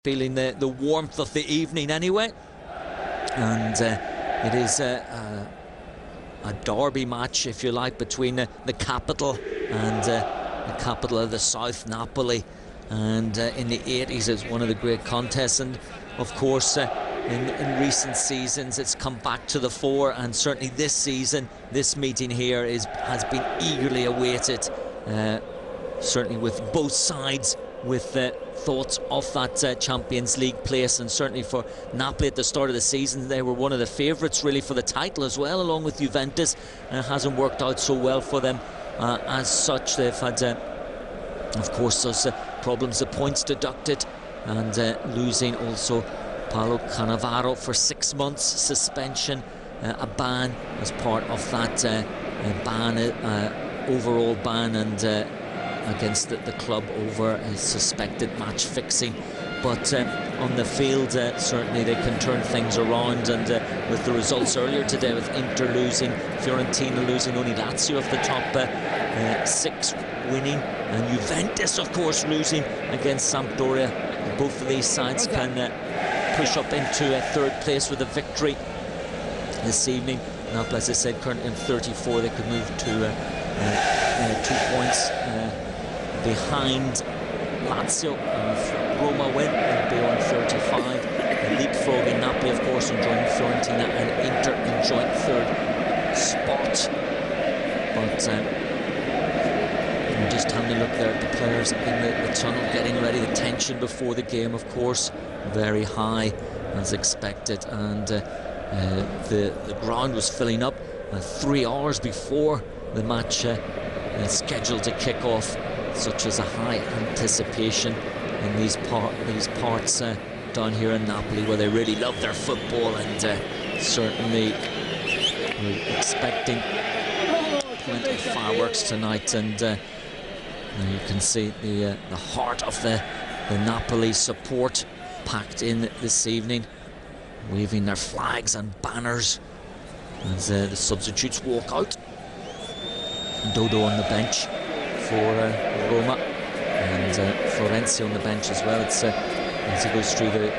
feeling the warmth of the evening anyway. And it is a derby match, if you like, between the capital and the capital of the south, Napoli. And in the 80s, it's one of the great contests. And of course, in recent seasons, it's come back to the fore. And certainly this season, this meeting here has been eagerly awaited. Certainly with both sides with thoughts of that Champions League place, and certainly for Napoli at the start of the season, they were one of the favourites really for the title as well, along with Juventus, and it hasn't worked out so well for them as such. They've had, of course, those problems, the points deducted, and losing also Paolo Cannavaro for 6 months suspension, a ban as part of that ban, overall ban, and against the club over suspected match fixing. But on the field, certainly they can turn things around, and with the results earlier today, with Inter losing, Fiorentina losing, only Lazio of the top 6 winning, and Juventus of course losing against Sampdoria. Both of these sides can push up into 3rd place with a victory this evening. Napoli, as I said, currently in 34, they could move to 2 points behind Lazio. If Roma win, they'll be on 35. Leapfrogging Napoli, of course, enjoying Fiorentina, and Inter enjoying 3rd spot. But I'm just having a look there at the players in the tunnel getting ready. The tension before the game, of course, very high as expected, and the ground was filling up 3 hours before the match scheduled to kick off. Such as a high anticipation in these parts down here in Napoli, where they really love their football, and certainly we're expecting plenty of fireworks tonight. And you can see the heart of the Napoli support packed in this evening, waving their flags and banners as the substitutes walk out. Dodo on the bench for Roma, and Florenzi on the bench as well. It's as he goes through the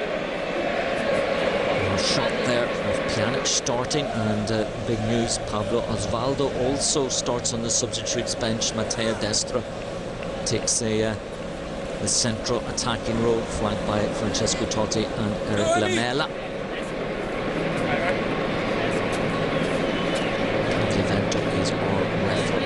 shot there of Pjanic starting, and big news, Pablo Osvaldo also starts on the substitutes bench. Matteo Destra takes the central attacking role, flanked by Francesco Totti and Eric Lamela. Vento is our referee.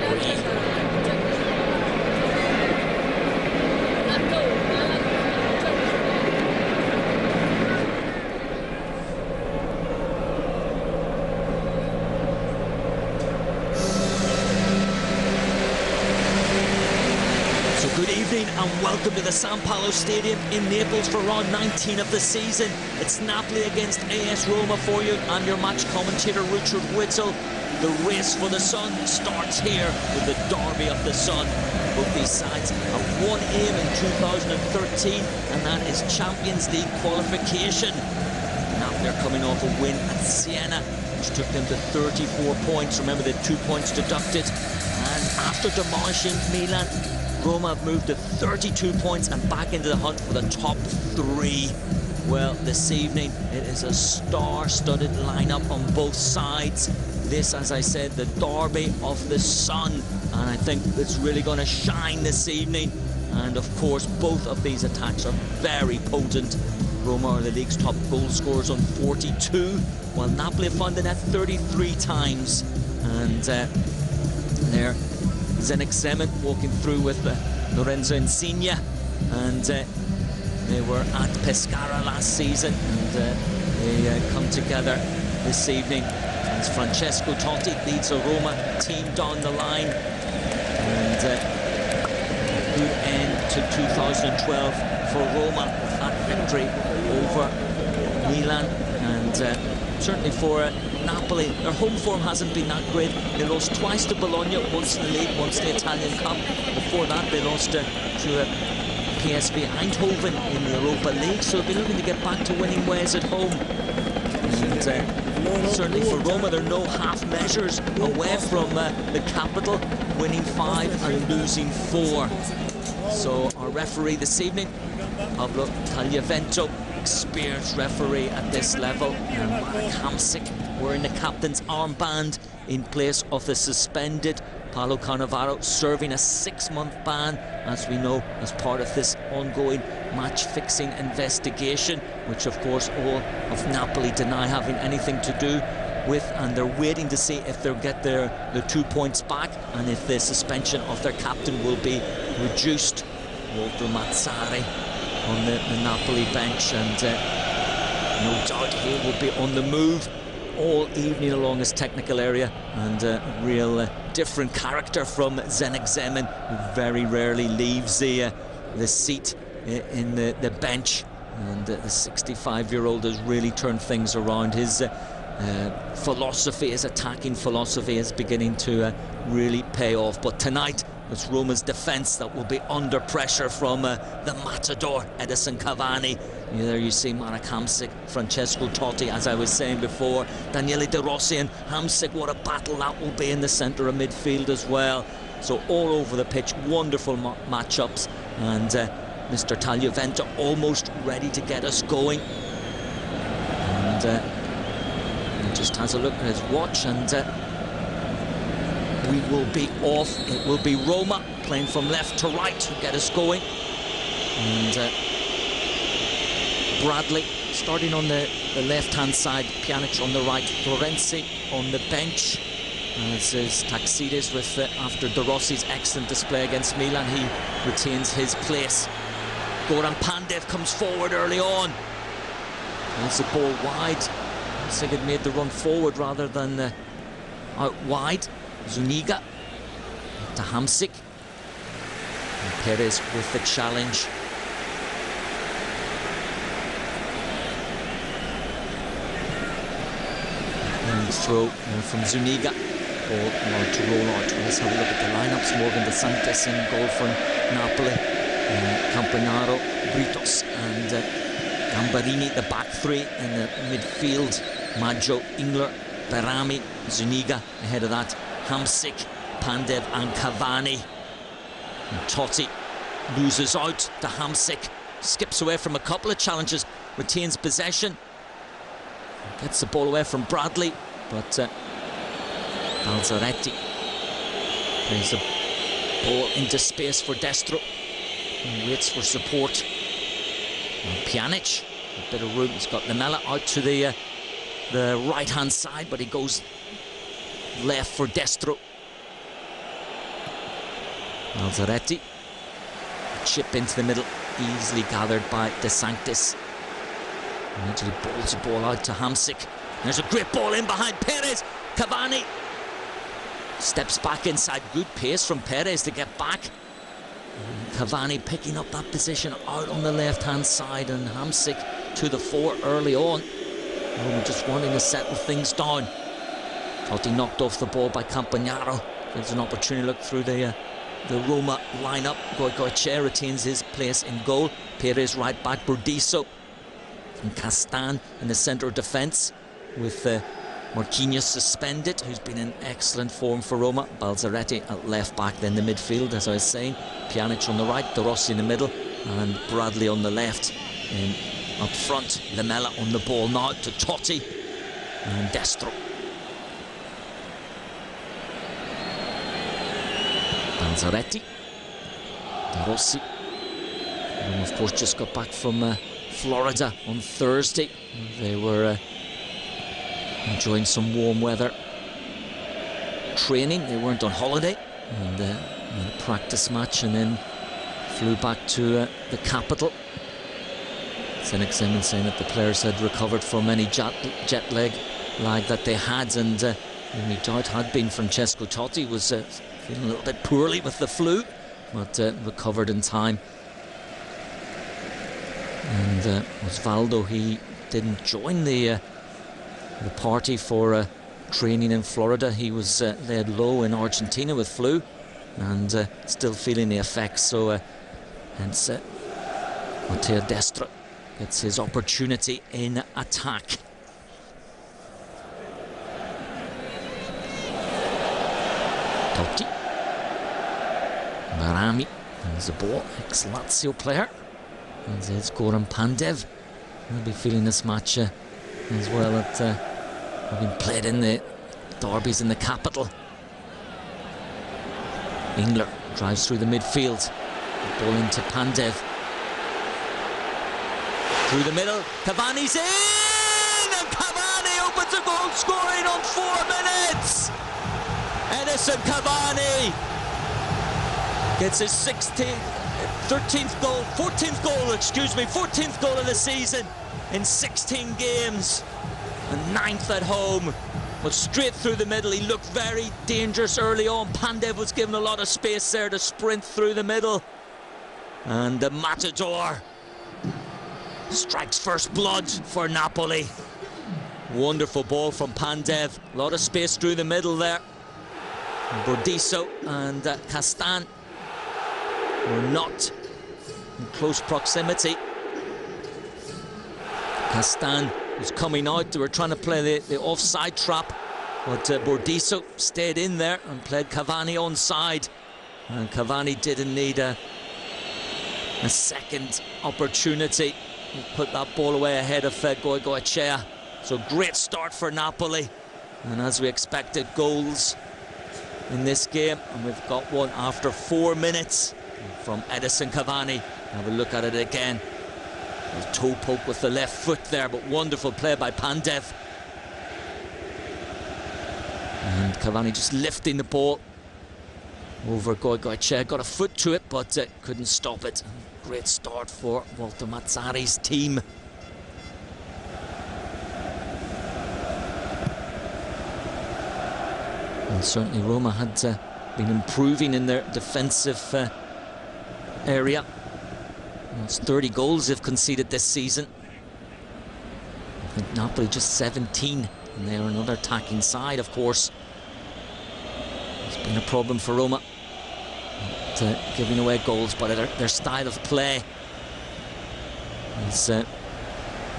And welcome to the San Paolo Stadium in Naples for round 19 of the season. It's Napoli against AS Roma for you. I'm your match commentator, Richard Whittle. The race for the sun starts here with the derby of the sun. Both these sides have one aim in 2013, and that is Champions League qualification. Napoli are coming off a win at Siena, which took them to 34 points. Remember, they had 2 points deducted. And after demolishing Milan, Roma have moved to 32 points and back into the hunt for the top 3. Well, this evening it is a star-studded lineup on both sides. This, as I said, the derby of the sun, and I think it's really going to shine this evening. And of course, both of these attacks are very potent. Roma are the league's top goal scorers on 42, while Napoli have found the net 33 times. And there Zdeněk Zeman walking through with Lorenzo Insigne, and they were at Pescara last season, and they come together this evening as Francesco Totti leads a Roma team down the line, and a good end to 2012 for Roma with that victory over Milan. And certainly for Napoli, their home form hasn't been that great. They lost twice to Bologna, once in the league, once in the Italian Cup. Before that, they lost to PSV Eindhoven in the Europa League, so they'll be looking to get back to winning ways at home. And certainly for Roma, there are no half measures away from the capital, winning 5 and losing 4. So our referee this evening, Pablo Tagliavento, experienced referee at this level, and Marek Hamsik wearing the captain's armband in place of the suspended Paulo Cannavaro, serving a 6-month ban, as we know, as part of this ongoing match-fixing investigation, which of course all of Napoli deny having anything to do with, and they're waiting to see if they'll get the 2 points back and if the suspension of their captain will be reduced. Walter Mazzari on the Napoli bench, and no doubt he will be on the move all evening along his technical area, and a real different character from Zdeněk Zeman, who very rarely leaves the seat in the bench, and the 65-year-old has really turned things around. His philosophy, his attacking philosophy, is beginning to really pay off. But tonight it's Roma's defence that will be under pressure from the matador Edison Cavani. There you see Marek Hamsik, Francesco Totti, as I was saying before, Daniele De Rossi and Hamsik. What a battle that will be in the centre of midfield as well. So all over the pitch, wonderful matchups, and Mr. Tagliavento almost ready to get us going. And he just has a look at his watch, and we will be off. It will be Roma playing from left to right to get us going. And Bradley starting on the left-hand side, Pjanic on the right, Florenzi on the bench, as is Taxides with, after De Rossi's excellent display against Milan, he retains his place. Goran Pandev comes forward early on. There's the ball wide. Sigurd made the run forward rather than out wide. Zuniga to Hamsik. And Perez with the challenge. And throw from Zuniga. Ball to roll out. Let's have a look at the lineups. Morgan De Sanctis in goal for Napoli. Campanaro, Britos and Gambarini, the back three. In the midfield, Maggio, Ingler, Berami, Zuniga. Ahead of that, Hamsik, Pandev and Cavani. And Totti loses out to Hamsik, skips away from a couple of challenges, retains possession, gets the ball away from Bradley, but Balzaretti plays the ball into space for Destro and waits for support. And Pjanic, a bit of room, he's got Lamela out to the right-hand side, but he goes left for Destro. Balzaretti, chip into the middle, easily gathered by De Sanctis. Immediately balls the ball out to Hamsik. There's a great ball in behind Perez. Cavani steps back inside. Good pace from Perez to get back. And Cavani picking up that position out on the left-hand side, and Hamsik to the fore early on. Roma just wanting to settle things down. Totti knocked off the ball by Campanaro. Gives an opportunity to look through the Roma lineup. Goicoechea retains his place in goal. Perez right back, Burdisso and Castan in the centre of defence, with Marquinhos suspended, who's been in excellent form for Roma. Balzaretti at left back, then the midfield, as I was saying. Pjanic on the right, De Rossi in the middle, and Bradley on the left. And up front, Lamela on the ball now to Totti and Destro. Balzaretti, De Rossi. And of course just got back from Florida on Thursday. They were enjoying some warm weather training. They weren't on holiday, and a practice match, and then flew back to the capital. Zdeněk Zeman saying that the players had recovered from any jet lag that they had, and the only doubt had been Francesco Totti was feeling a little bit poorly with the flu, but recovered in time. And Osvaldo, he didn't join the party for training in Florida. He was laid low in Argentina with flu, and still feeling the effects. So hence Matteo Destra gets his opportunity in attack. Totti, Berami, there's the ball, ex-Lazio player. And it's Goran Pandev. He'll be feeling this match as well at having played in the derbies in the capital. Ingler drives through the midfield. The ball into Pandev. Through the middle, Cavani's in! And Cavani opens a goal scoring on 4 minutes! Edison Cavani gets his 14th goal of the season in 16 games, and 9th at home. But straight through the middle, he looked very dangerous early on. Pandev was given a lot of space there to sprint through the middle. And the Matador strikes first blood for Napoli. Wonderful ball from Pandev. A lot of space through the middle there. Bordiso and Castan were not in close proximity. Castan was coming out. They were trying to play the offside trap, but Bordiso stayed in there and played Cavani onside. And Cavani didn't need a second opportunity. He put that ball away ahead of Goicoechea. So great start for Napoli. And as we expected, goals in this game. And we've got one after 4 minutes from Edison Cavani. Have a look at it again. A toe poke with the left foot there, but wonderful play by Pandev. And Cavani just lifting the ball over Goicoechea. Got a foot to it, but couldn't stop it. Great start for Walter Mazzari's team. And certainly Roma had been improving in their defensive area. It's 30 goals they've conceded this season. I think Napoli just 17, and they're another attacking side, of course. It's been a problem for Roma, not giving away goals, but their style of play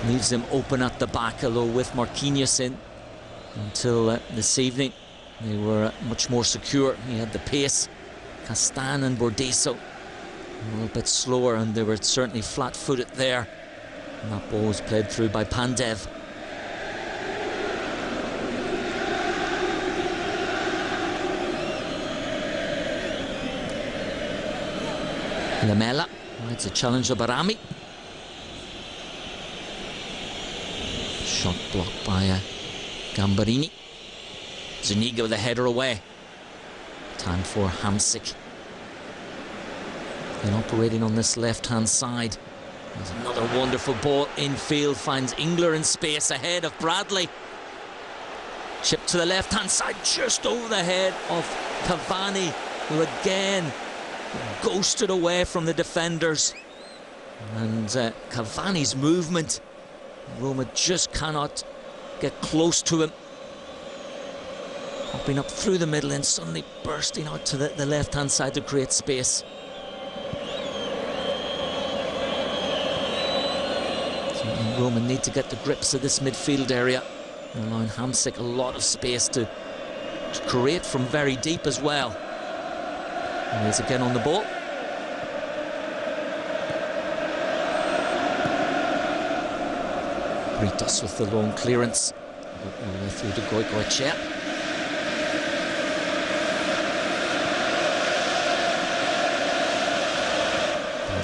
leaves them open at the back, although with Marquinhos in until this evening, they were much more secure. He had the pace. Castan and Bordiso a little bit slower, and they were certainly flat-footed there. And that ball was played through by Pandev. Lamela, it's a challenge of Barami. Shot blocked by Gambarini. Zuniga with a header away. Time for Hamsik. And operating on this left-hand side. There's another wonderful ball infield. Finds Ingler in space ahead of Bradley. Chip to the left-hand side, just over the head of Cavani, who again ghosted away from the defenders. And Cavani's movement, Roma just cannot get close to him. Hopping up through the middle and suddenly bursting out to the left-hand side to create space. So Roma need to get the grips of this midfield area, allowing Hamsik a lot of space to create from very deep as well. And he's again on the ball. Britos with the long clearance. All the way through to Goicoechea.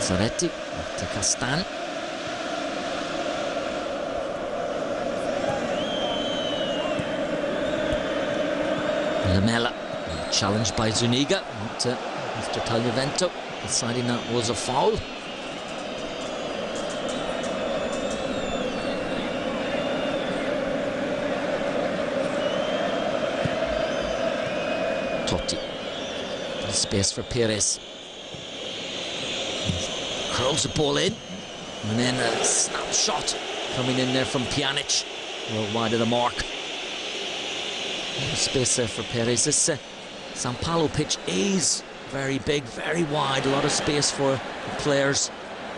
Zaretti to Castan. Lamela, challenged by Zuniga, but Mr. Tagliavento deciding that was a foul. Totti, space for Perez. Curls the ball in, and then a snapshot coming in there from Pjanic, well wide of the mark. Space there for Perez. This San Paolo pitch is very big, very wide, a lot of space for the players.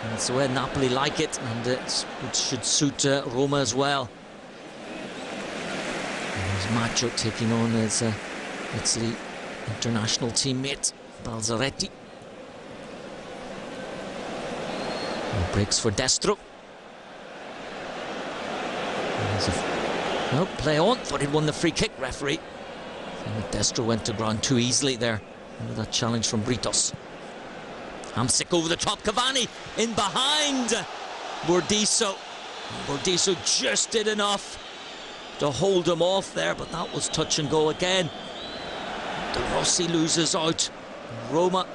And it's the way Napoli like it, and it should suit Roma as well. And there's Maggio taking on his Italy international teammate Balzaretti. Breaks for Destro. No, play on. Thought he'd won the free kick, referee. I think Destro went to ground too easily there under that challenge from Britos. Hamsik over the top. Cavani in behind Bordiso. Bordiso just did enough to hold him off there, but that was touch and go again. De Rossi loses out. Roma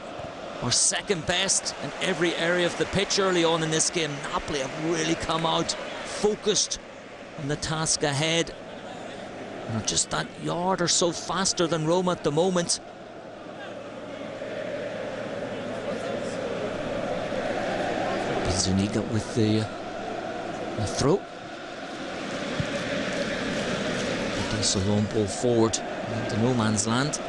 are second best in every area of the pitch early on in this game. Napoli have really come out focused on the task ahead. And are just that yard or so faster than Roma at the moment. Zuniga with the throw. It's a long ball forward into no man's land.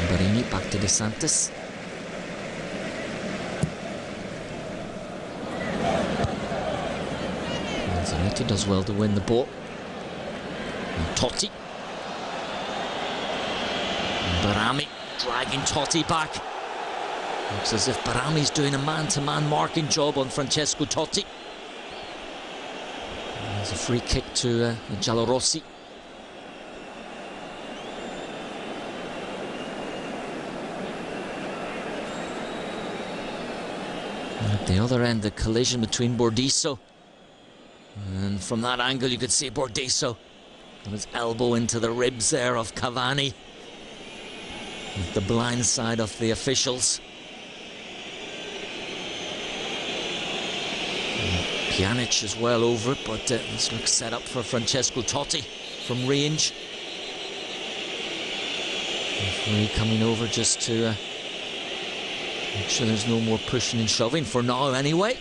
Barini back to De Santis. Zanetti does well to win the ball. And Totti. And Barami dragging Totti back. Looks as if Barami's doing a man-to-man marking job on Francesco Totti. And there's a free kick to Giallorossi. At the other end, the collision between Bordiso. And from that angle, you could see Bordiso got his elbow into the ribs there of Cavani. With the blind side of the officials. Pjanic is well over it, but this looks set up for Francesco Totti from range. Referee coming over just to make sure there's no more pushing and shoving for now anyway.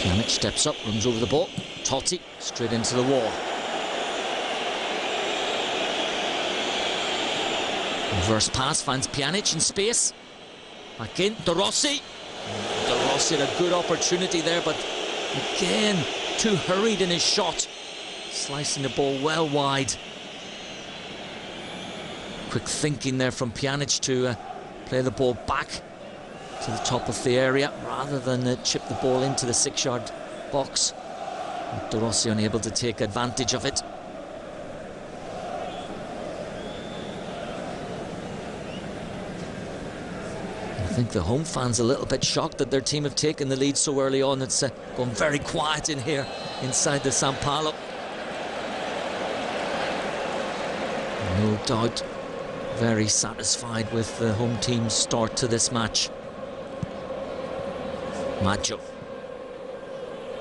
Pjanic steps up, runs over the ball. Totti straight into the wall. Reverse pass finds Pjanic in space. Back in, De Rossi. De Rossi had a good opportunity there, but again, too hurried in his shot. Slicing the ball well wide. Quick thinking there from Pjanic to play the ball back to the top of the area rather than chip the ball into the 6-yard box. De Rossi unable to take advantage of it. I think the home fans a little bit shocked that their team have taken the lead so early on. It's gone very quiet in here inside the San Paolo. No doubt very satisfied with the home team's start to this match. Maggio.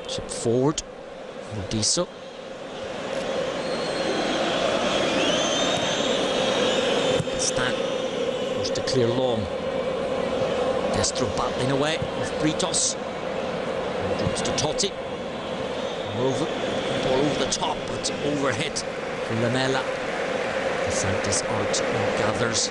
Chip forward. Bordiso. Stan forced to clear long. Destro battling away with Britos. Drops to Totti. Ball over the top, but overhit for Lamela. DeSantis out and gathers.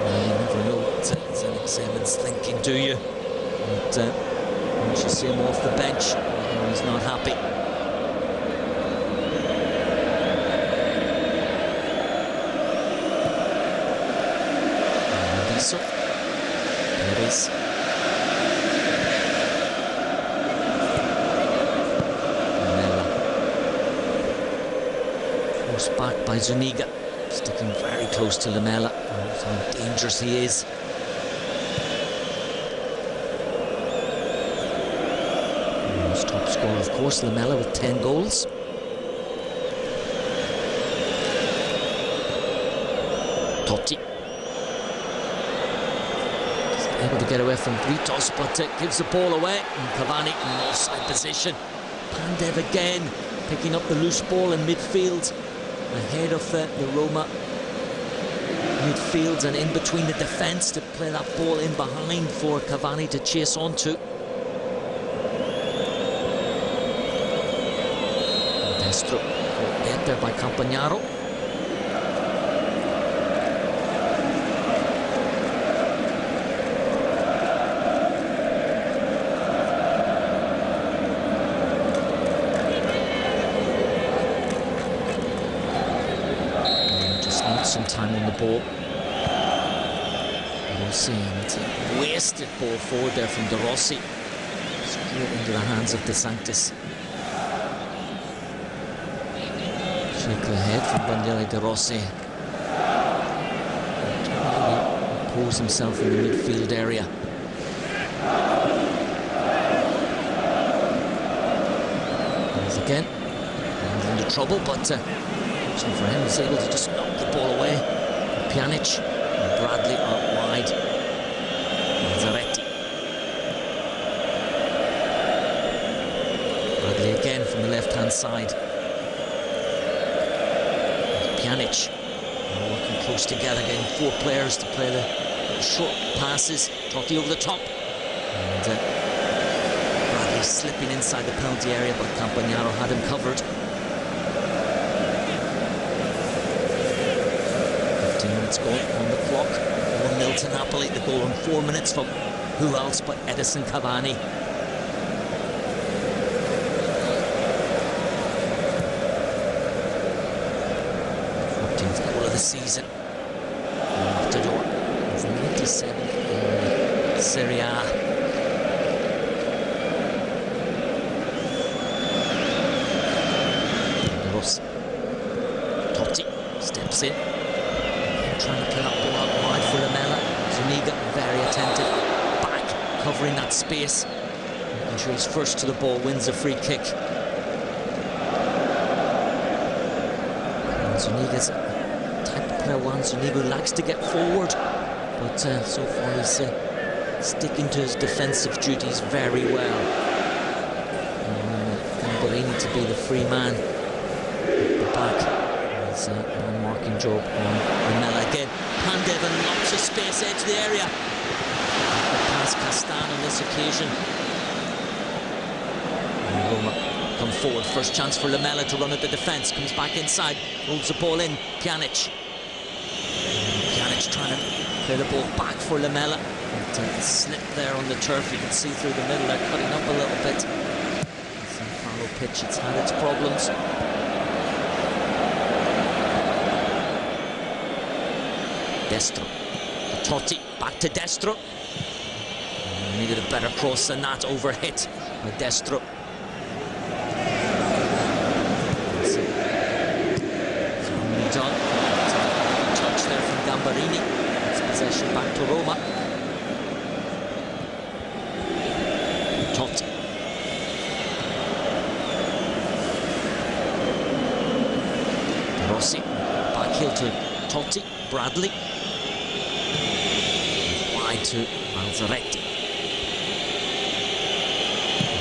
You never know what Zenit Semen's thinking, do you? But once you see him off the bench, he's not happy. So, there it is. Forced back by Zuniga, sticking very close to Lamela. That's how dangerous he is. Most top scorer, of course, Lamela with 10 goals. Totti. Able to get away from Britos, but gives the ball away. And Cavani in offside position. Pandev again picking up the loose ball in midfield, ahead of the Roma midfield and in between the defence to play that ball in behind for Cavani to chase onto. Destro caught there by Campagnaro. some time on the ball. Rossi, and wasted ball forward there from De Rossi. Straight into the hands of De Sanctis. Shake the head from Daniele De Rossi. Impose himself in the midfield area. As again, and into trouble, but fortunately for him, he's able to just knock the ball away. Pjanic and Bradley out wide. Zaretti. Bradley again from the left-hand side. Pjanic working close together, getting 4 players to play the short passes. Totti over the top. And Bradley slipping inside the penalty area, but Campagnaro had him covered. 15 minutes going on the clock. 1-0 to Napoli. The goal in 4 minutes from who else but Edison Cavani. 14th goal of the season. Matador. It's 97th in the Serie A. Rossi. Totti steps in. Trying to play that ball out wide for Lamela. Zuniga very attentive. Back, covering that space. Making sure he's first to the ball, wins a free kick. And Zuniga's type of player one. Zuniga likes to get forward, but so far he's sticking to his defensive duties very well. Gamberini to be the free man at the back. It's a marking job on Lamela again. Pandev and lots of space, edge of the area. Past Castan on this occasion. And Roma come forward. First chance for Lamela to run at the defence. Comes back inside, holds the ball in. Pjanic. Pjanic trying to play the ball back for Lamela. But slip there on the turf. You can see through the middle. They're cutting up a little bit. San Carlo pitch, it's had its problems. Destro, Totti, back to Destro. Needed a better cross than that, overhit by Destro. So moved on. Touch there from Gamberini. It's possession back to Roma. Totti. Rossi, back heel to Totti. Bradley. Wide to Manzaretti.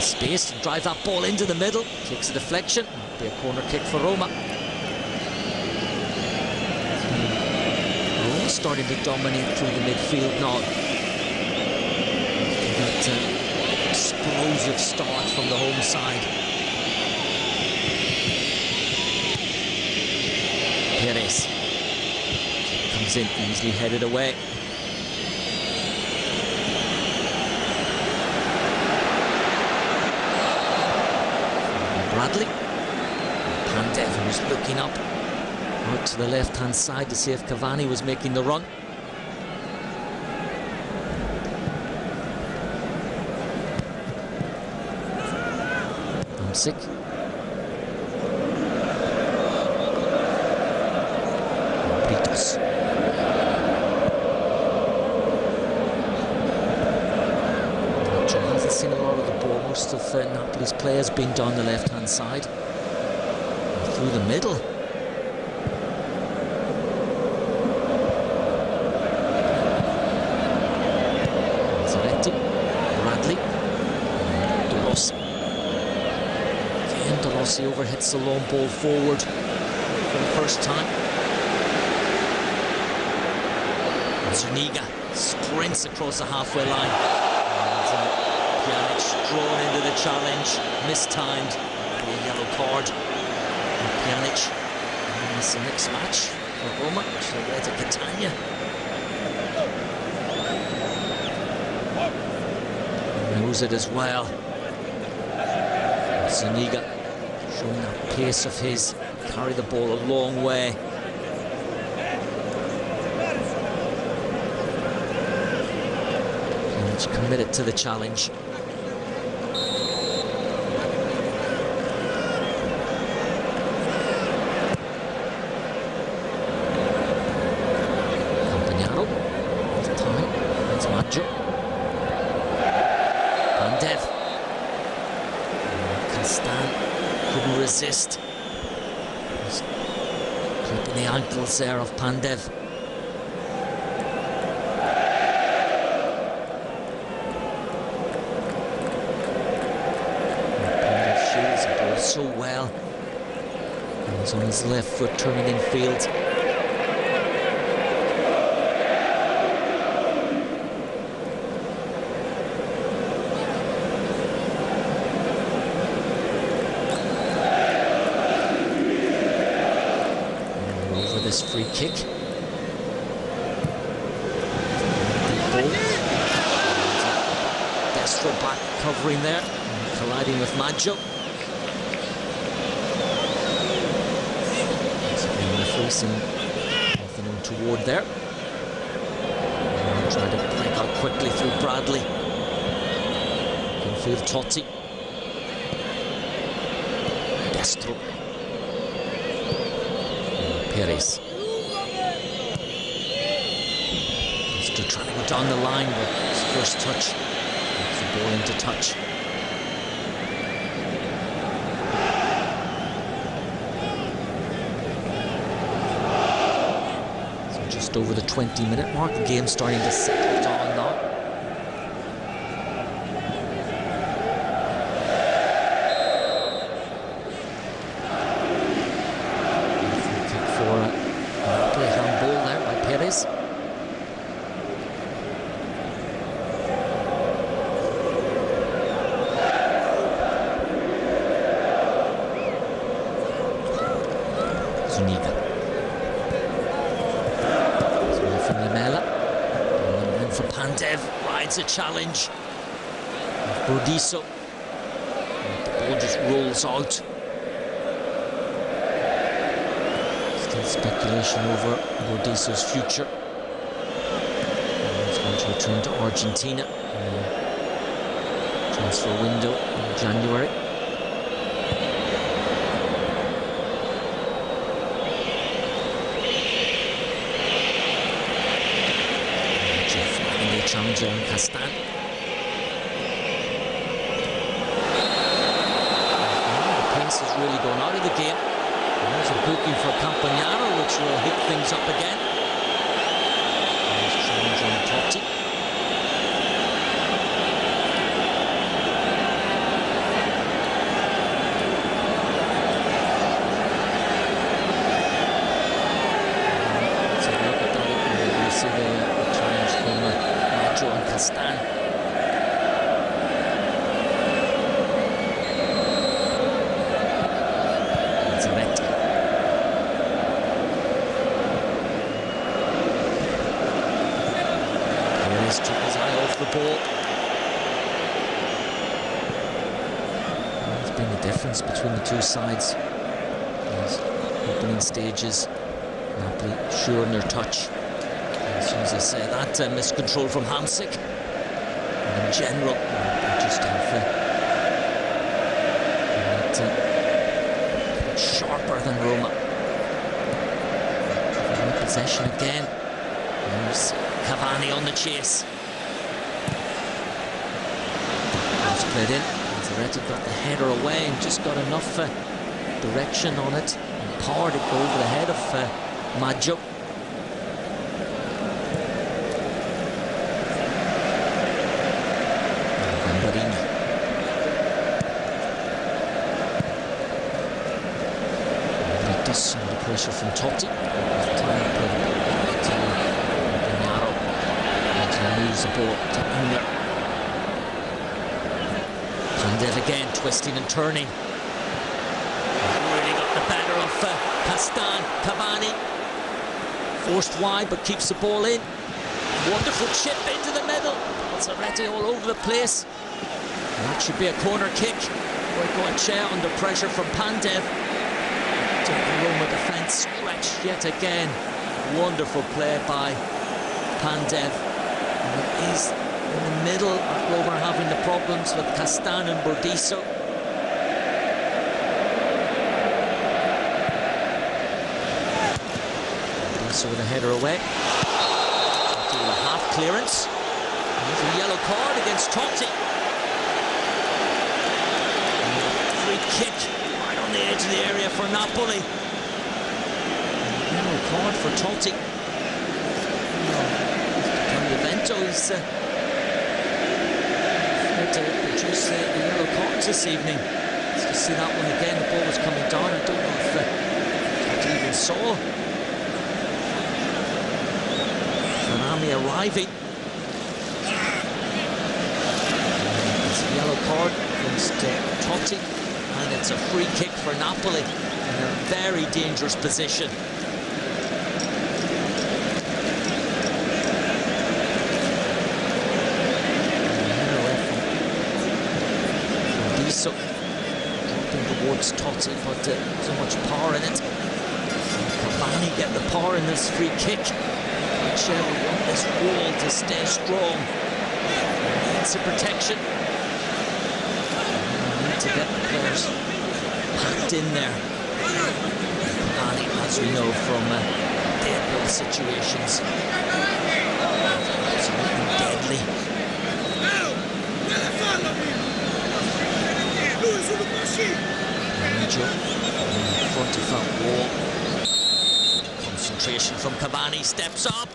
Space to drive that ball into the middle. Kicks a deflection. It'll be a corner kick for Roma. Roma starting to dominate through the midfield now. That explosive start from the home side. Perez. Comes in, easily headed away. Bradley. Pandev was looking up out to the left-hand side to see if Cavani was making the run. Hamsik. Britos. Hasn't seen a lot of the ball. Most of Napoli's players been down the left-hand side. Through the middle. Zaretti, Bradley, De Rossi. Again, De Rossi overhits the long ball forward for the first time. Zuniga sprints across the halfway line. And Pjanic drawn into the challenge, mistimed for a yellow card. And Pjanic, it's the next match for Roma, so away to Catania. Knows it as well. Zuniga showing that pace of his, carry the ball a long way. much committed to the challenge. Campagnaro, with time, it's Maggio. Pandev. Castan couldn't resist. He's clipping the ankles there of Pandev. So well, and he's on his left foot turning in field. And over this free kick. Deep ball. Destro back covering there, colliding with Maggio. Facing nothing untoward there. And trying to break out quickly through Bradley. Infield Totti. Destro. Perez. Destro trying to go down the line, but his first touch gets the ball into touch. Over the 20-minute mark, the game's starting to settle down now. Free kick for Napoli, handball there by Perez. Zuniga. For Pandev, rides a challenge. Bordiso. The ball just rolls out. Still speculation over Bordiso's future. He's going to return to Argentina. Transfer window in January. Challenger on Castan. The pace has really gone out of the game. There's a booking for Campagnaro, which will hit things up again. There's challenge on Totti. Let's have a look at that. You see the challenge from on Castan. Zanetti. Perez took his eye off the ball. There's been a difference between the two sides. These opening stages, Napoli sure in their touch. As soon as I say that, miscontrol from Hamsik. And in general, they just have sharper than Roma. Possession again. There's Cavani on the chase. It's played in. Zanetti got the header away and just got enough direction on it and power to go over the head of Maggio. Under pressure from Totti. And moves the ball to Unger. Pandev again, twisting and turning. Really got the better of Castan. Cavani forced wide, but keeps the ball in. Wonderful chip into the middle. Zanetti all over the place. And that should be a corner kick. Goicoechea under pressure from Pandev. The Roma defence stretched yet again. Wonderful play by Pandev. And it is in the middle. Roma having the problems with Castan and Burdisso. Burdisso with a header away. Totti with a half clearance. There's a yellow card against Totti. Free kick right on the edge of the area for Napoli. Yellow card for Totti. Juventus had to produce the yellow cards this evening. Let's just see that one again. The ball was coming down. I don't know if Totti even saw Fanami arriving. It's a yellow card against Totti, and it's a free kick for Napoli in a very dangerous position. Dropping towards Totti, but so much power in it. Cavani get the power in this free kick. Which we want this wall to stay strong. Needs the protection. We need to get the players packed in there. Cavani, as we know from dead ball situations, absolutely deadly. Angel in front of that wall. Concentration from Cavani, steps up,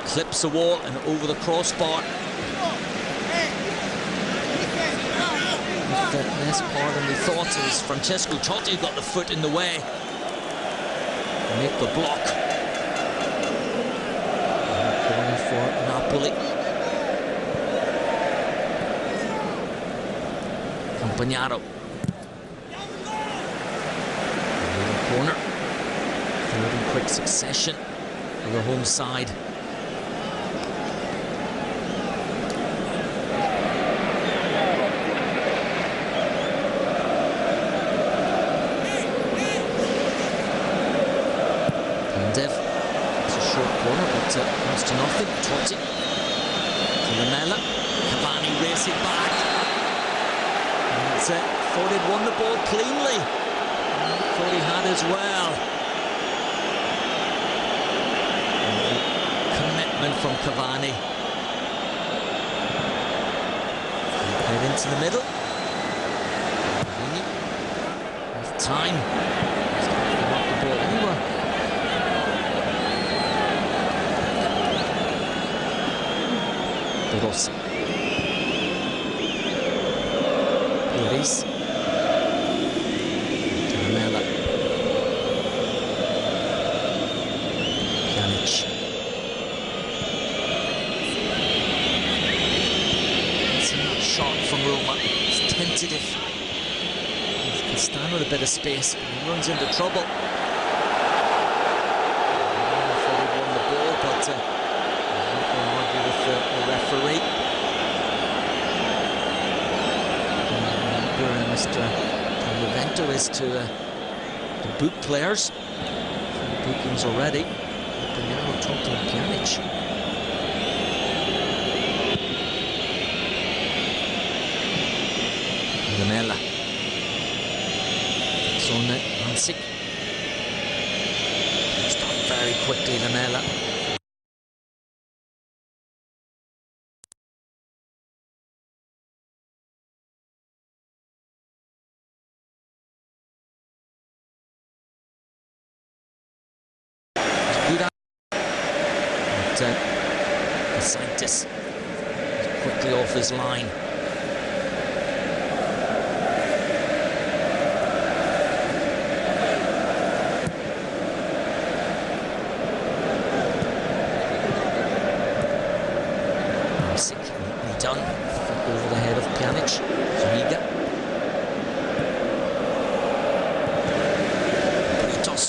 clips the wall and over the crossbar. With less power than we thought, it was Francesco Totti who got the foot in the way. Make the block. Corner for Napoli. Campagnaro. Corner. Third in quick succession for the home side. Pandev. It's a short corner, but comes to nothing. Totti. To Lamela. Cavani racing back. And thought he'd won the ball cleanly. Thought he had as well. Commitment from Cavani. Head into the middle. With time. He's not going to knock the ball anywhere. De Rossi. Lloris. Shot from Roma. It's tentative. He can stand with a bit of space, but he runs into trouble. I thought he won the ball, but I'm not going to argue with the referee. Mr. Benevento is to book players. Bookings already. Campagnaro, Totti and Pjanic. Lamela. It's on it, Mansik. Stop very quickly, Lamela. DeSantis quickly off his line. Done over the head of Pjanic. Zuniga. Britos.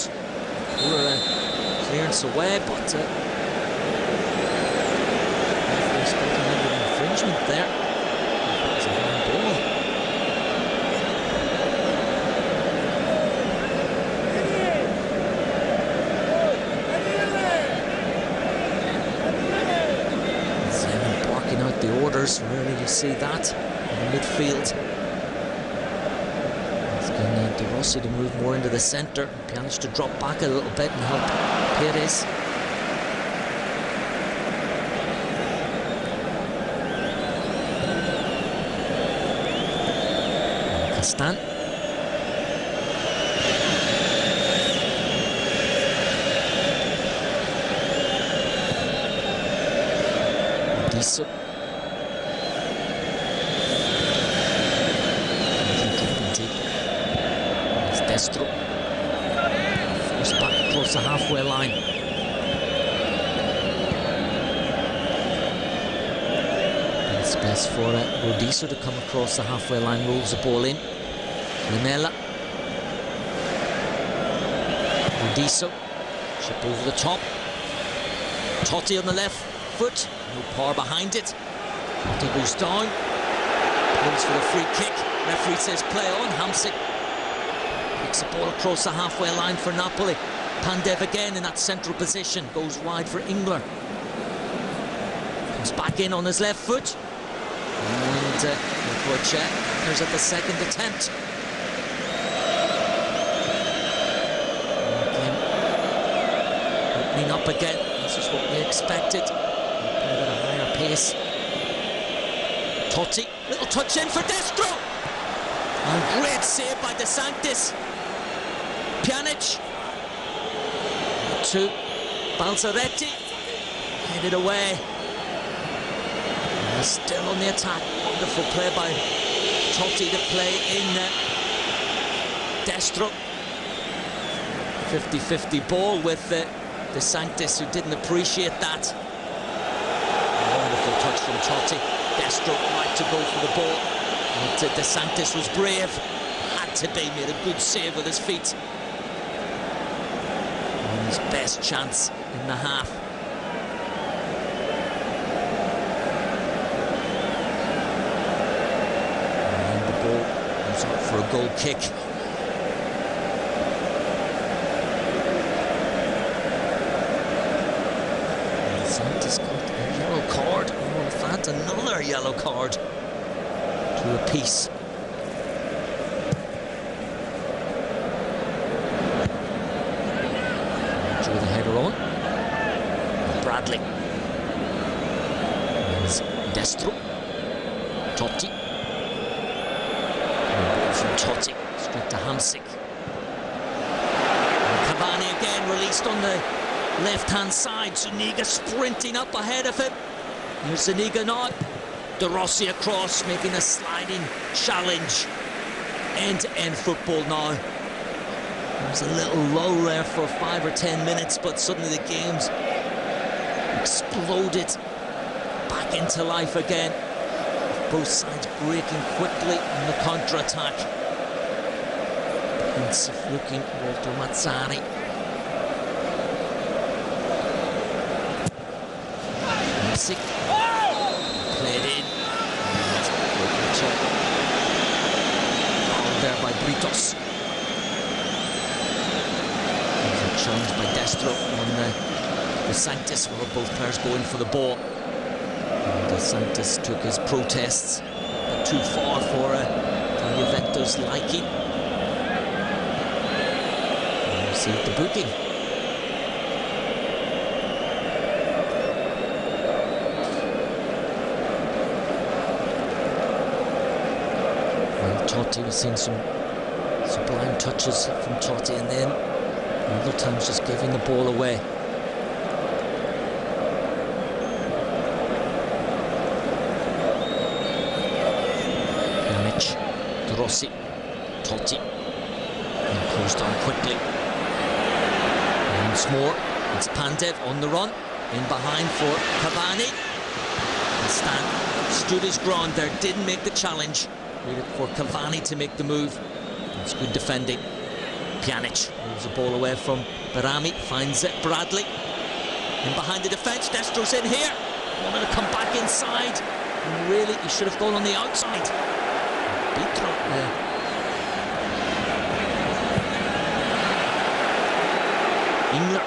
Clearance away, but expecting an infringement there. It's a handball. the orders. Rarely you see that in the midfield. It's going to need De Rossi to move more into the centre. Pjanic to drop back a little bit and help Perez. Castan. Diso. It's Destro. Forced back across the halfway line. It's best for Rodiso to come across the halfway line, rolls the ball in. Lamela. Rodiso. Chip over the top. Totti on the left foot. No power behind it. Totti goes down. Goes for the free kick. Referee says play on. Hamsik kicks the ball across the halfway line for Napoli. Pandev again in that central position. Goes wide for Ingler. Comes back in on his left foot. And there's at the second attempt. Again, opening up again. This is what we expected. Played at a higher pace. Totti, little touch in for Destro. And great save by De Sanctis. Pjanic to Balzaretti. Headed away. And still on the attack. Wonderful play by Totti to play in Destro. 50-50 ball with De Sanctis, who didn't appreciate that. A wonderful touch from Totti. Destro right to go for the ball. But De Sanctis was brave. Had to be, made a good save with his feet. And his best chance in the half. And the ball comes out for a goal kick. Santos got a yellow card. Oh, that's another yellow card to a piece. Drew the header on. Bradley. There's Destro. Totti. And a ball from Totti. Straight to Hamsik. And Cavani again released on the left-hand side. Zuniga sprinting up ahead of him. Here's Zuniga now. De Rossi across, making a sliding challenge. End-to-end football now. There was a little lull there for 5 or 10 minutes, but suddenly the game's exploded back into life again. Both sides breaking quickly on the counter-attack. Pensive-looking Walter Mazzari. Played in. Fouled there by Britos. There's a challenge by Destro on De Sanctis. Well, both players going for the ball. And De Sanctis took his protests too far for Juventus' liking. And received the booking. Totti, we've seen some sublime touches from Totti, and then other times just giving the ball away. Pjanic, De Rossi, Totti, and closed down quickly. Once more, it's Pandev on the run, in behind for Cavani. And Stan stood his ground there, didn't make the challenge. Waited for Cavani to make the move. It's good defending. Pjanic moves the ball away from Barami, finds it. Bradley in behind the defence. Destro's in here. Wanted to come back inside. And really, he should have gone on the outside. Ingler.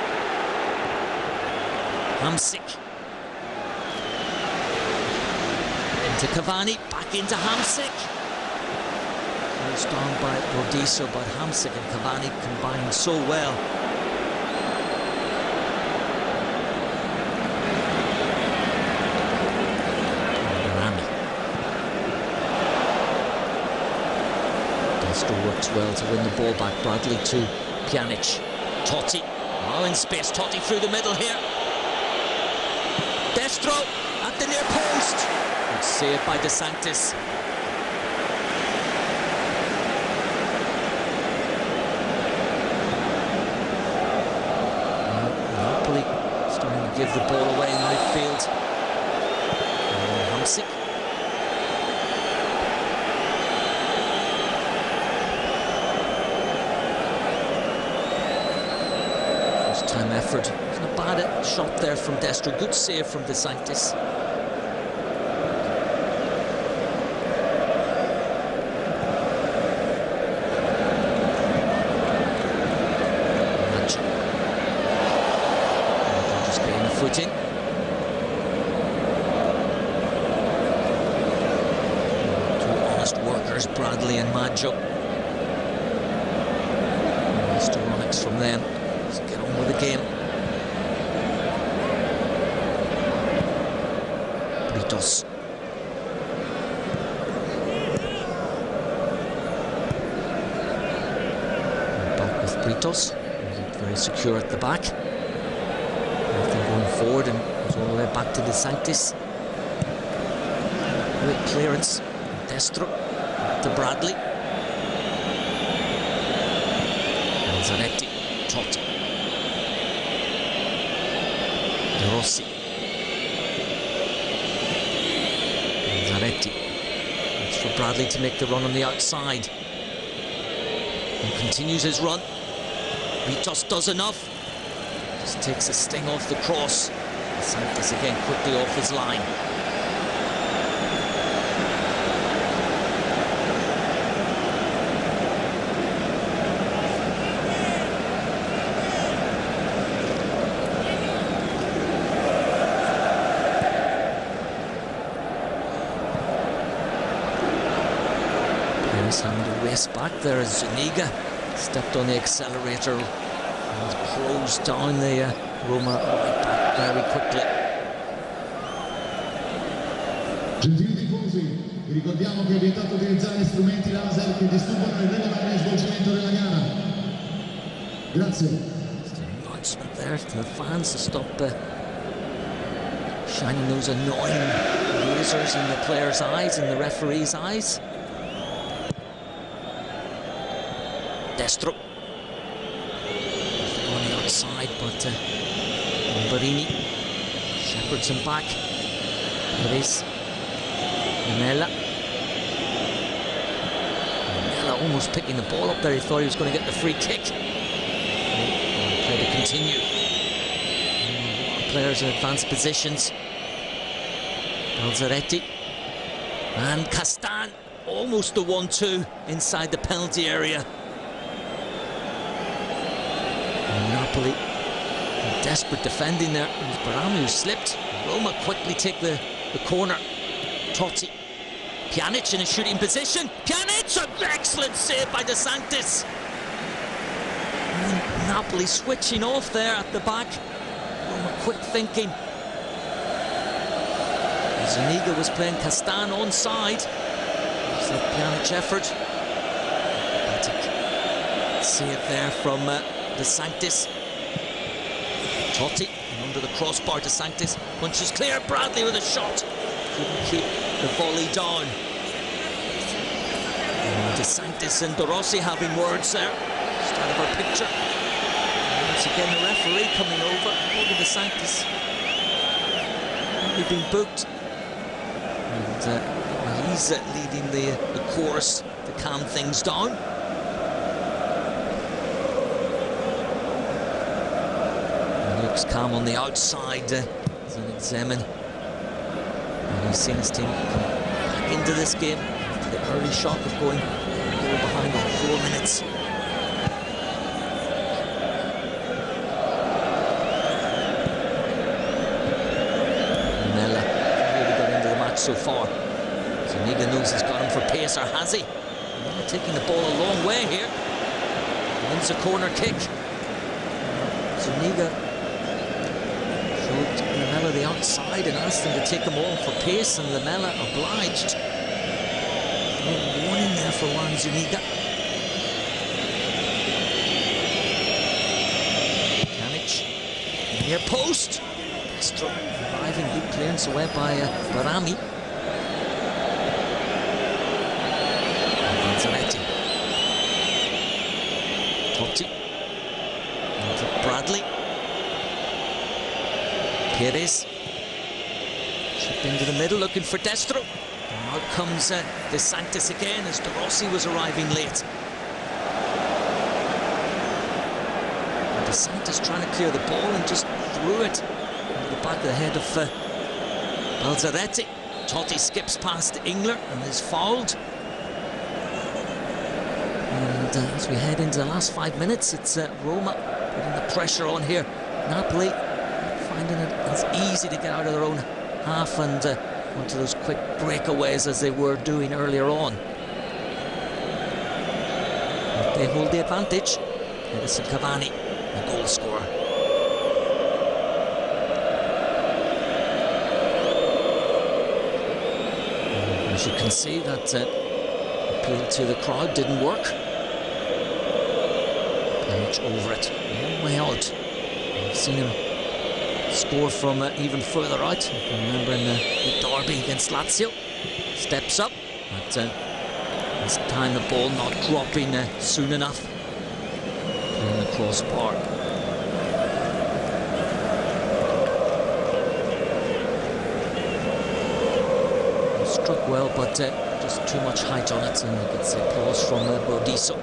Into Cavani, back into Hamsik. Closed down by Rodiso, but Hamsik and Cavani combined so well. Destro works well to win the ball back. Bradley to Pjanic. Totti. Oh, in space. Totti through the middle here. Destro at the near post. Good save by De Sanctis. Napoli starting to give the ball away in midfield. Hamsik. First time effort. It's not bad shot there from Destro. Good save from De Sanctis. Footing. Two honest workers, Bradley and Maggio. Nice Onyx from them. Let's get on with the game. Britos. Back with Britos. He looked very secure at the back. Going forward and goes all the way back to De Sanctis. Great clearance. Destro to Bradley. Zanetti. Totti. De Rossi. Zanetti. It's for Bradley to make the run on the outside. And continues his run. Britos does enough. Just takes a sting off the cross. Sanctis again quickly off his line. Players having to race back there as Zuniga stepped on the accelerator. And closed down the Roma right back very quickly. Gentili tifosi, vi ricordiamo che è vietato utilizzare strumenti laser che disturbano il regolare svolgimento della gara. Grazie. Just an announcement there to the fans to stop shining those annoying lasers in the players' eyes, in the referee's eyes. Destro. Side, but Barini shepherds him back. Perez, Lamela almost picking the ball up there. He thought he was going to get the free kick. Play to continue. Players in advanced positions. Balzaretti and Castan, almost the 1-2 inside the penalty area. Napoli, desperate defending there. It was Barami who slipped. Roma quickly take the corner. Totti. Pjanic in a shooting position. Pjanic! An excellent save by De Sanctis. And Napoli switching off there at the back. Roma quick thinking. Zuniga was playing Castan onside. There's that Pjanic effort. Save there from De Sanctis. Totti under the crossbar. De Sanctis punches clear. Bradley with a shot. Couldn't keep the volley down. De Sanctis and De Rossi having words there. Start of our picture. And once again the referee coming over. Look at De Sanctis. He's been booked. And he's leading the chorus to calm things down. Looks calm on the outside. Zeman. And he's seen his team come back into this game after the early shock of going behind on 4 minutes. Mella really got into the match so far. Zuniga knows he's got him for pace, or has he? Taking the ball a long way here. Wins a corner kick. Zuniga showed Lamela the outside and asked him to take him on for pace, and Lamela obliged. No warning there for Juan Zuniga. Near post. Destro arriving, good clearance away by Barami. Zanetti. Totti. Into Bradley. Perez. Chip into the middle, looking for Destro. And out comes De Sanctis again as De Rossi was arriving late. Santos trying to clear the ball and just threw it into the back of the head of Balzaretti. Totti skips past Ingler and is fouled. And as we head into the last 5 minutes, it's Roma putting the pressure on here. Napoli finding it as easy to get out of their own half and onto those quick breakaways as they were doing earlier on. But they hold the advantage. Edison Cavani, the goal scorer. As you can see, that appeal to the crowd didn't work. Pjanic over it, long way out. I've seen him score from even further out. I can remember in the derby against Lazio. Steps up, but this time the ball not dropping soon enough. In the crossbar. Struck well, but just too much height on it, and it gets applause from Bodiso.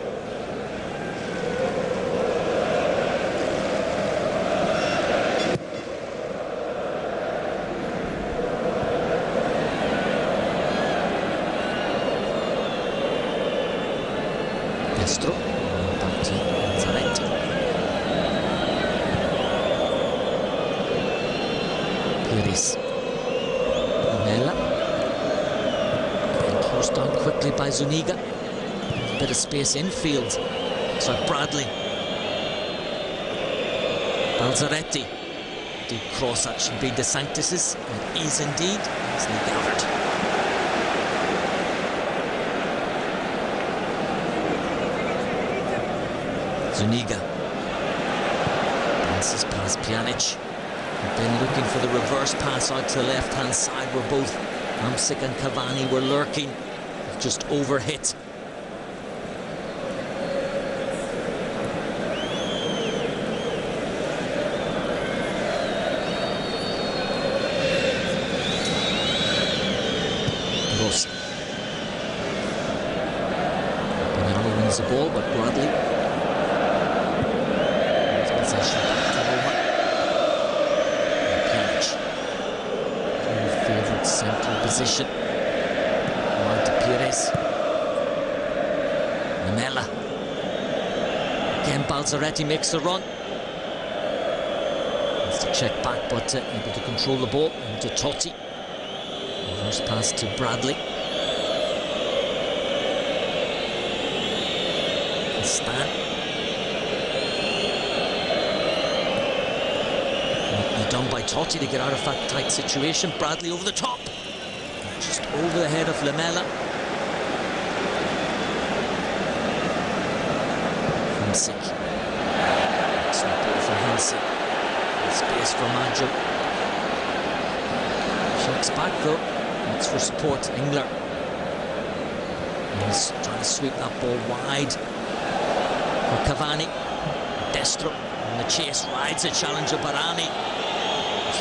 Destro. Perez. Mella. And closed down quickly by Zuniga. A bit of space infield. So Bradley. Balzaretti. Deep cross, that should be De Sanctis's. It is indeed. Easily gathered. Zuniga. Passes past Pjanic. Then looking for the reverse pass out to the left-hand side where both Hamsik and Cavani were lurking. Just overhit. Rossi. Pinaro wins the ball, but Bradley. Possession back to Roma. Favourite central position. On to Perez. Lamela. Again, Balzaretti makes the run. Has to check back, but able to control the ball. Into Totti. Reverse pass to Bradley. Stan. Done by Totti to get out of that tight situation. Bradley over the top. Just over the head of Lamela. Hamsik. Excellent ball for Hamsik. Space for Maggio. Checks back though. Looks for support. Ingler. And he's trying to sweep that ball wide for Cavani. Destro. And the chase rides a challenge of Barami.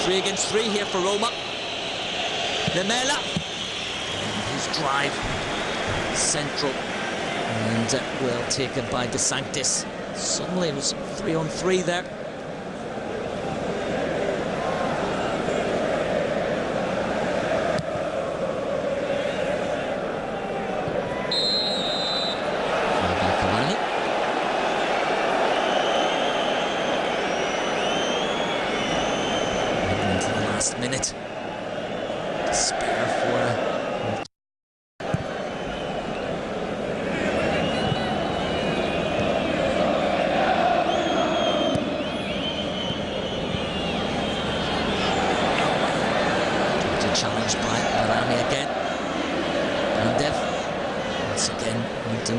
3 against 3 here for Roma. Lamela. And his drive. Central. And well taken by De Sanctis. Suddenly it was 3 on 3 there. Minute. Despair for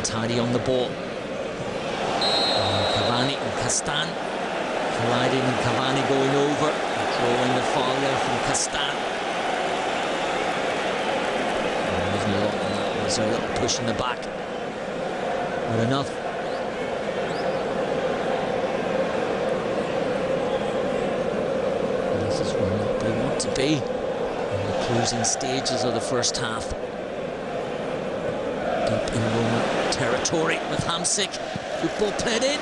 untidy on the ball. Cavani and Castan colliding, and Cavani going over, drawing the foul there from Castan. There wasn't a lot on that, was there? A little push in the back. Not enough. And this is where Napoli want to be in the closing stages of the first half. Deep in Roma territory with Hamsik. Good ball played in.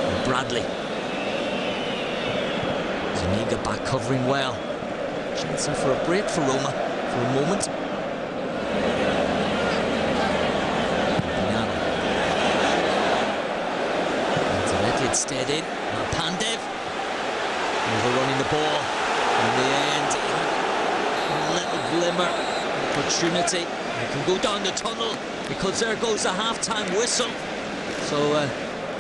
And Bradley. Zuniga back covering well. Chance for a break for Roma for a moment. It stayed in. Now Pandev overrunning the ball. In the end, he had a little glimmer opportunity. He can go down the tunnel because there goes the half-time whistle. So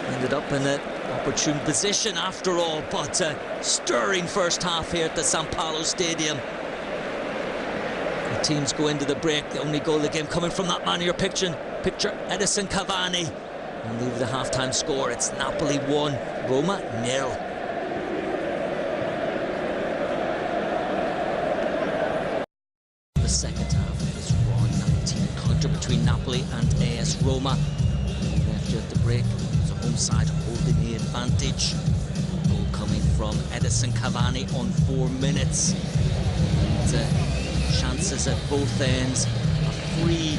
ended up in an opportune position after all, but stirring first half here at the San Paolo Stadium. The teams go into the break. The only goal of the game coming from that man in your picture, Edison Cavani. And leave the half-time score. It's Napoli 1, Roma 0. The second half, it is raw 19 encounter between Napoli and AS Roma. Left at the break, the home side holding the advantage. Goal coming from Edison Cavani on 4 minutes. And chances at both ends. A free,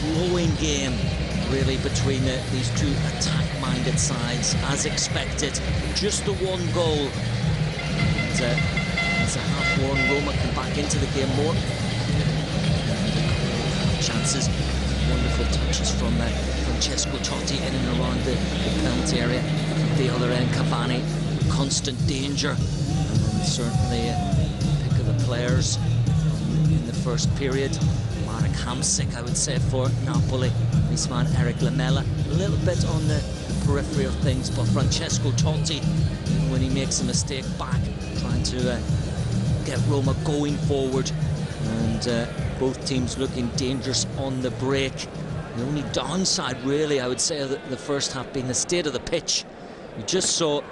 flowing game really between these two attack-minded sides, as expected. Just the one goal. And it's a half-worn Roma can back into the game more. Chances, wonderful touches from Francesco Totti in and around the penalty area. At the other end, Cavani, constant danger. And certainly pick of the players in the first period. Marek Hamsik, I would say, for Napoli. This man, Eric Lamela, a little bit on the periphery of things, but Francesco Totti, even when he makes a mistake, back, trying to get Roma going forward. And both teams looking dangerous on the break. The only downside, really, I would say, of the first half being the state of the pitch. We just saw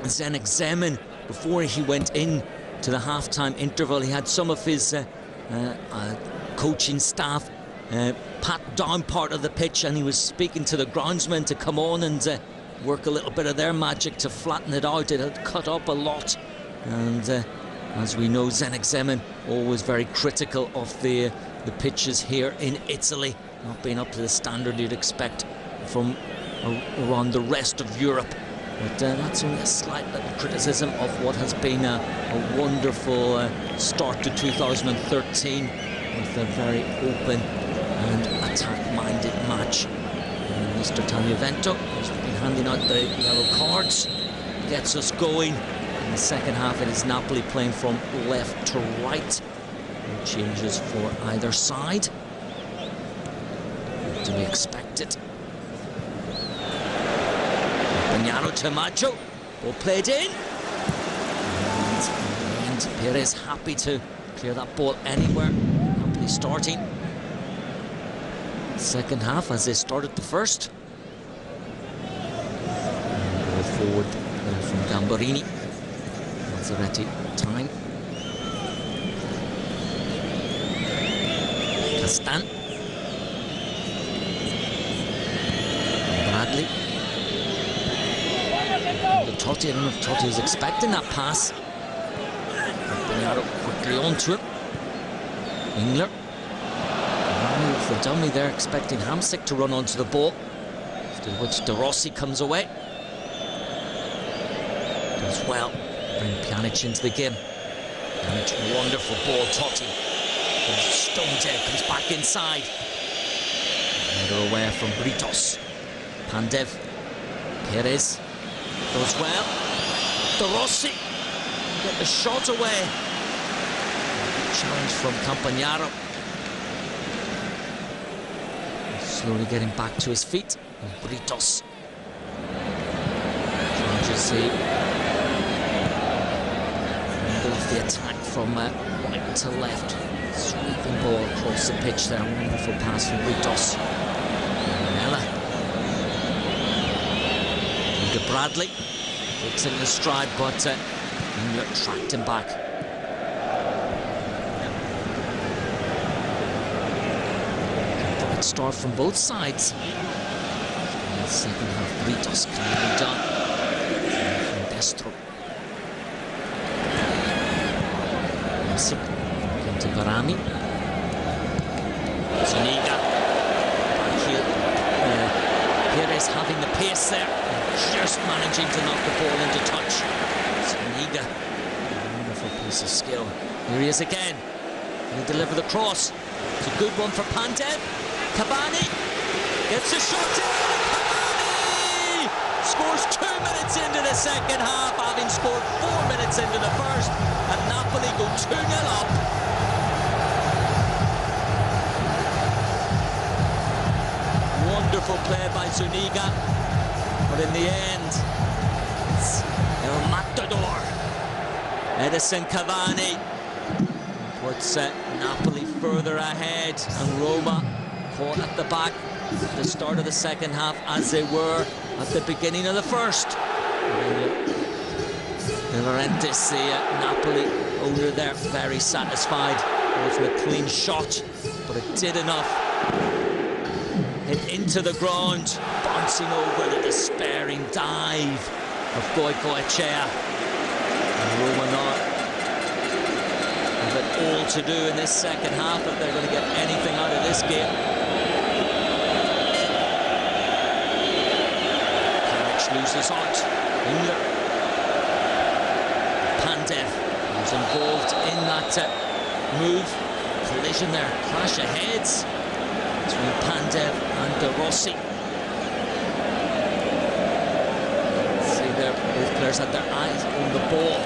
Zdeněk Zeman, before he went in to the half-time interval, he had some of his coaching staff pat down part of the pitch, and he was speaking to the groundsmen to come on and work a little bit of their magic to flatten it out. It had cut up a lot, and as we know, Zdeněk Zeman always very critical of the pitches here in Italy, not being up to the standard you'd expect from around the rest of Europe. But that's only a slight little criticism of what has been a wonderful start to 2013, with a very open and attack-minded match. And Mr. Tagliavento has been handing out the yellow cards, gets us going. In the second half, it is Napoli playing from left to right. No changes for either side. What do we expect it? Bagnaro to Maggio, ball played in. And Perez happy to clear that ball anywhere. Napoli starting second half as they started the first. And ball forward from Gambarini. Mazzaretti time. Castan. Bradley. Totti, I don't know if Totti was expecting that pass. Bagnaro quickly onto him. Engler. With the dummy there, expecting Hamsik to run onto the ball. After which De Rossi comes away. Does well. Bring Pjanic into the game. Pjanic, wonderful ball. Totti. Stone dead, comes back inside. Header away from Britos. Pandev. Perez. Goes well. De Rossi. Get the shot away. Challenge from Campagnaro. Slowly getting back to his feet. And Britos. Changes the angle of the attack from right to left. Sweeping ball across the pitch there. Wonderful pass from Britos. Mella. To Bradley. Takes it in the stride, but England tracked him back. Bright start from both sides. In the second half, Britos clearly done. From Destro. To Barami. Zuniga. Perez having the pace there, just managing to knock the ball into touch. Zuniga. Wonderful piece of skill. Here he is again. Can he deliver the cross? It's a good one for Pandev. Cavani gets a shot in. Cavani scores 2 minutes into the second half, having scored 4 minutes into the first, and Napoli go 2-0 up. Wonderful play by Zuniga, but in the end, it's El Matador, Edison Cavani, puts Napoli further ahead, and Roma caught at the back at the start of the second half, as they were at the beginning of the first. De Laurentiis, the Napoli owner there, very satisfied. It was a clean shot, but it did enough. Hit into the ground, bouncing over the despairing dive of Goicoechea. And Roma now have it all to do in this second half if they're going to get anything out of this game. Karic loses out. Engler. Pandev was involved in that move. Collision there, clash of heads between Pandev and De Rossi. See there, both players had their eyes on the ball.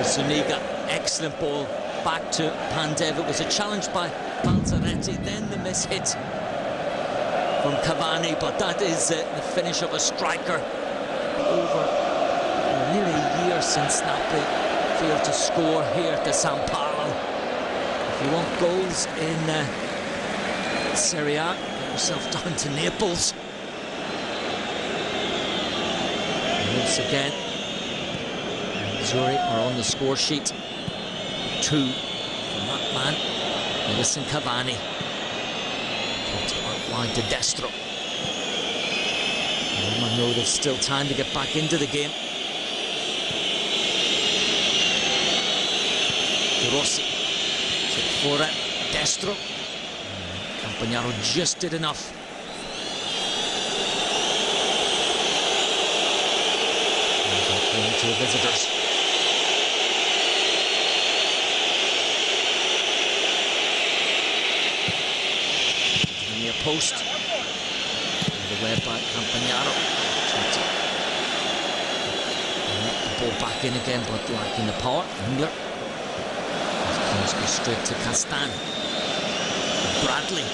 Zuniga, excellent ball back to Pandev. It was a challenge by Balzaretti, then the miss hit from Cavani, but that is the finish of a striker. Over nearly a year since Napoli failed to score here at the San Paolo. If you want goals in Serie A, get yourself down to Naples. And once again, Zuri are on the score sheet. 2 from that man, Edison Cavani. Put out wide to Destro. Roma know there's still time to get back into the game. De Rossi took for it. Destro. Campagnaro just did enough. Going to the visitors. Near post. The way by Campagnaro. The ball back in again, but lacking the power. Engler. Goes straight to Castan. Bradley.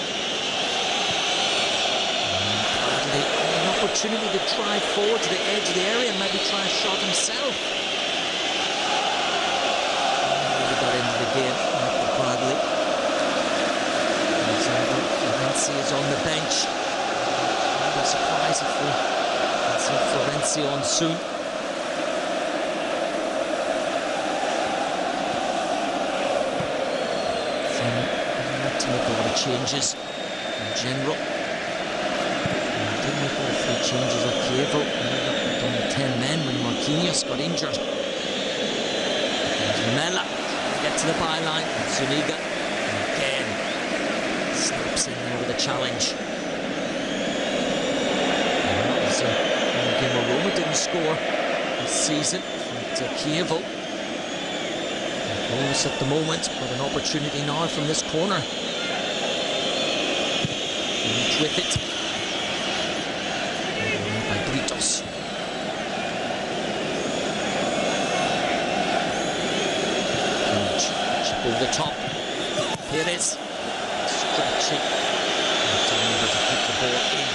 Bradley, an opportunity to drive forward to the edge of the area and maybe try a shot himself. He got into the game, Bradley. Florenzi is on the bench. I'd be surprised if we see Florenzi on soon. To make a lot of changes in general. Didn't make all 3 changes at Chievo. Down to 10 men when Marquinhos got injured. Mella get to the byline. Zuniga again snaps in there with a challenge. And that was a game where Roma didn't score this season at Chievo. Goals at the moment, but an opportunity now from this corner. With it by Britos. Chip over the top. Perez stretching, not able to keep the ball in.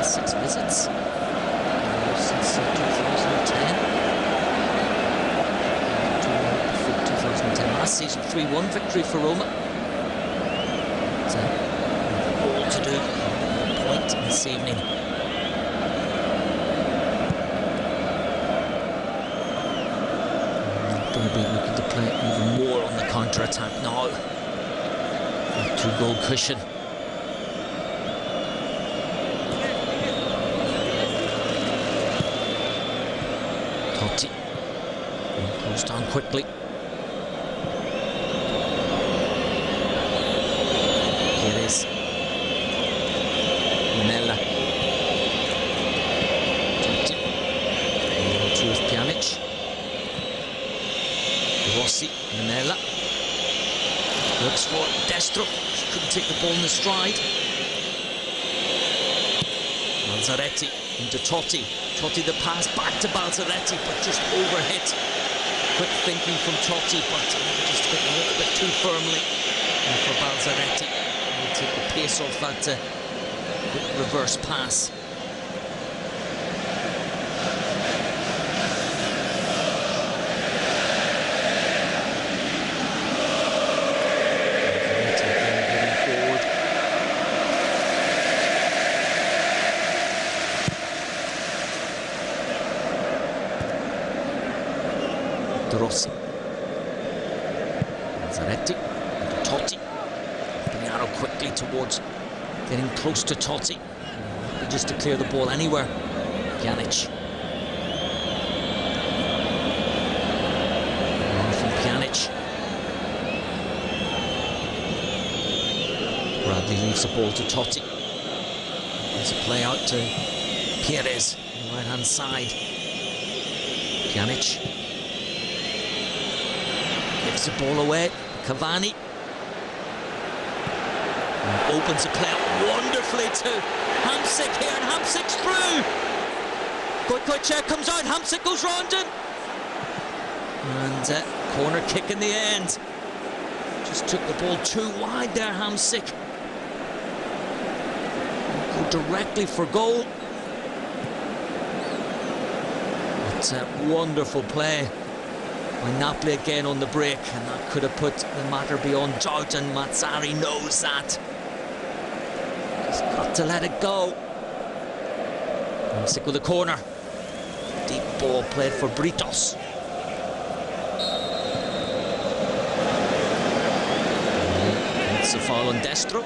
6 visits since 2010. 2010 last season, 3-1 victory for Roma. All to do, a point this evening. They'll be looking to play even more on the counter-attack now. 2-goal cushion. Totti goes down quickly. Perez. Mella. Totti. 1-2 with Pjanic. Rossi. Mella. Looks for Destro. Couldn't take the ball in the stride. Balzaretti into Totti. Totti the pass back to Balzaretti, but just overhit. Quick thinking from Totti, but just hit a little bit too firmly. And for Balzaretti, he'll take the pace off that reverse pass. Rossi. Zanetti into Totti. Pignaro quickly towards getting close to Totti. Just to clear the ball anywhere. Pjanic. On from Pjanic. Bradley leaves the ball to Totti. There's a play out to Perez on the right-hand side. Pjanic. Gives the ball away. Cavani. And opens the play up wonderfully to Hamsik here, and Hamsik's through. Goicoechea comes out, Hamsik goes round it. And corner kick in the end. Just took the ball too wide there, Hamsik. Go directly for goal. It's a wonderful play by Napoli again on the break, and that could have put the matter beyond doubt, and Mazzari knows that. Just got to let it go. Hamsik with the corner. Deep ball played for Britos. It's a foul on Destro.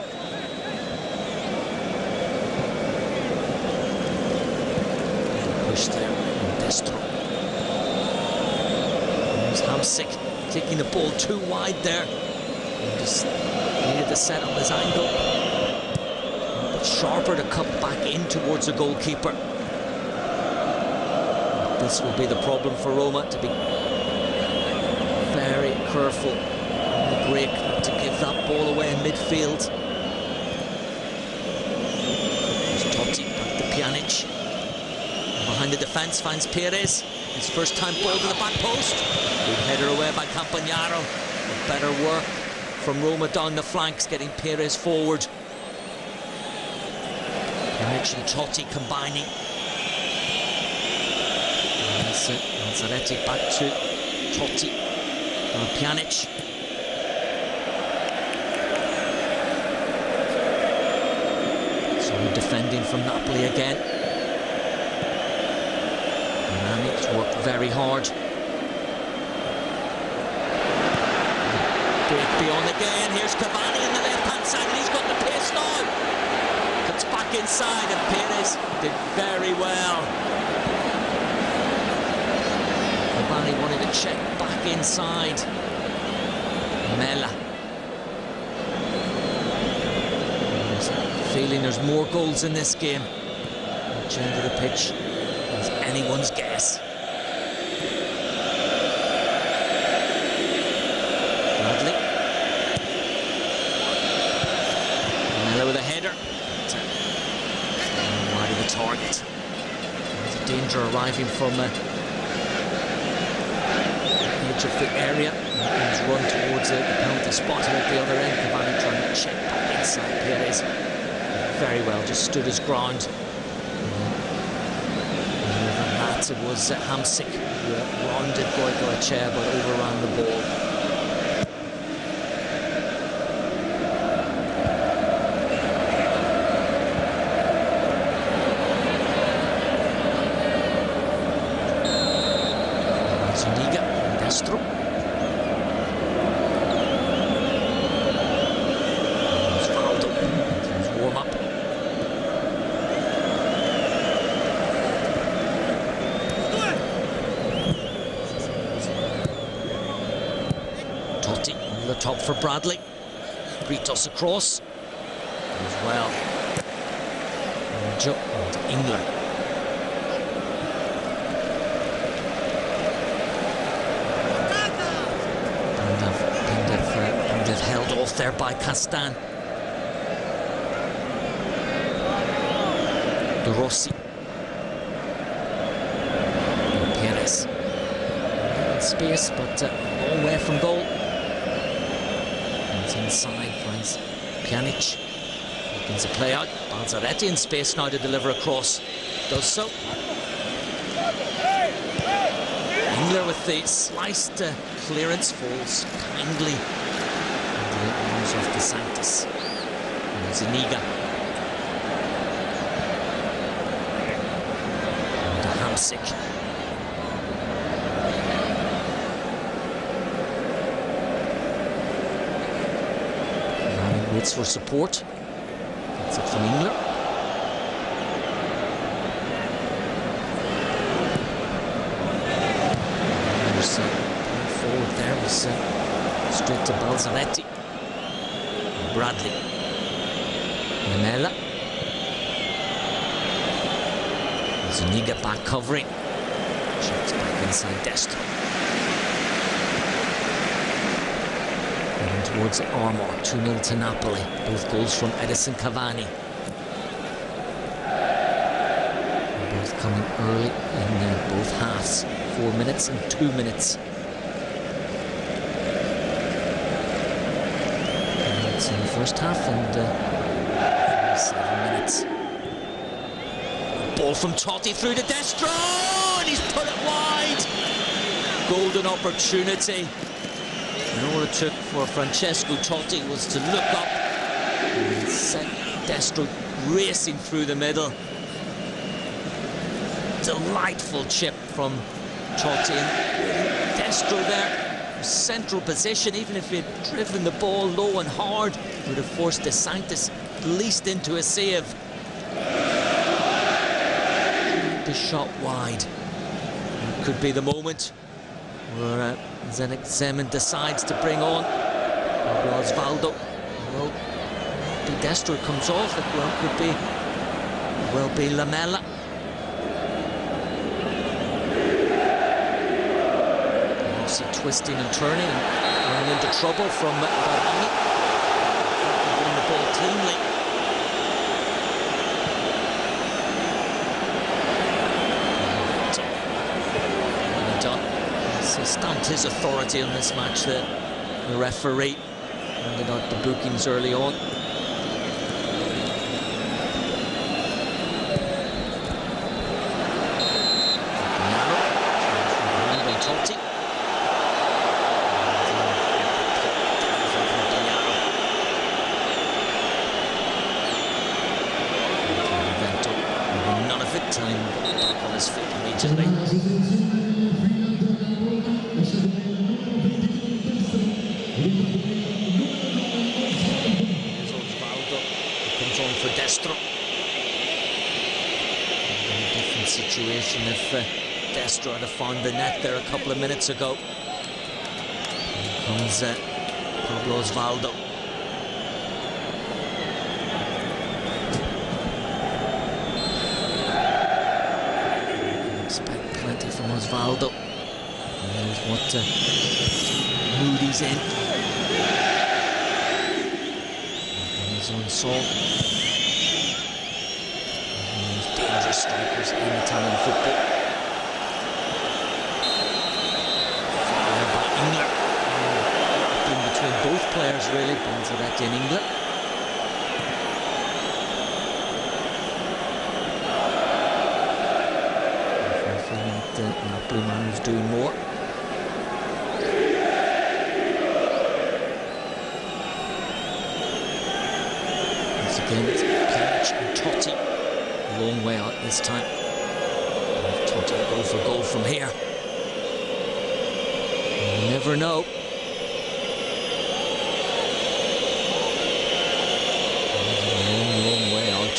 Push there on Destro. Hamsik taking the ball too wide there. And just needed to set up his angle. A bit sharper to cut back in towards the goalkeeper. This will be the problem for Roma, to be very careful on the break not to give that ball away in midfield. There's Totti, back to Pjanic. And behind the defence finds Perez. His first time ball to the back post. Good header away by Campagnaro. Better work from Roma down the flanks, getting Perez forward. Pjanic and Totti combining. Zanetti back to Totti. Now Pjanic. So defending from Napoli again. It's worked very hard. Break beyond again. Here's Cavani on the left-hand side, and he's got the pace now. Cuts back inside, and Perez did very well. Cavani wanted to check back inside. Mella. There's a feeling there's more goals in this game. At the end of the pitch, it's anyone's guess. Bradley. Mella with a header. Wide of the target. There's a danger arriving from the edge of the area. He's run towards the penalty spot here at the other end. Cavani trying to check back inside Perez. Very well, just stood his ground. minutes it was Hamsik who rounded Goicoechea but overran the ball. Zuniga from destro. Osvaldo from his warm-up. Totti over the top for Bradley. Britos across. As well. Joe and England. And they've held off there by Castan. De Rossi. Perez. In space, but a long way from goal. And inside finds Pjanic. Opens a play out. Balzaretti in space now to deliver a cross. Does so. Engler with the sliced clearance falls kindly into the arms of De Santis. And Zuniga. And Hamsik. Ryan waits for support. Gets it from Engler. Forward there was straight to Balzaretti. Bradley. Lamela. Zuniga back covering. Shots back inside destro. And towards Armour. 2-0 to Napoli. Both goals from Edison Cavani. Both coming early in both halves. 4 minutes and 2 minutes. In the first half and 7 minutes. Ball from Totti through to destro, and he's put it wide. Golden opportunity. And all it took for Francesco Totti was to look up and set destro racing through the middle. Delightful chip from Totti, and destro there. Central position, even if he had driven the ball low and hard, would have forced De Santis at least into a save. The shot wide. It could be the moment where Zdeněk Zeman decides to bring on Osvaldo. Well, the destro comes off. It will be Lamela. Twisting and turning and running into trouble from Barani. Winning the ball cleanly. Well done. He's stamped his authority on this match. The referee handed out the bookings early on. Totti. Time back on his feet immediately. Here's Osvaldo, who comes on for destro. A different situation if destro had found the net there a couple of minutes ago. Here comes Pablo Osvaldo. From Osvaldo. And there's what mood he's in. On his own soul. There's dangerous strikers in Italian football. Followed by Engler. In between both players, really, Balzaretti and Engler. doing more. Once again, it's Pjanic and Totti. A long way out this time. Totti will go for goal from here. You never know. Long way out.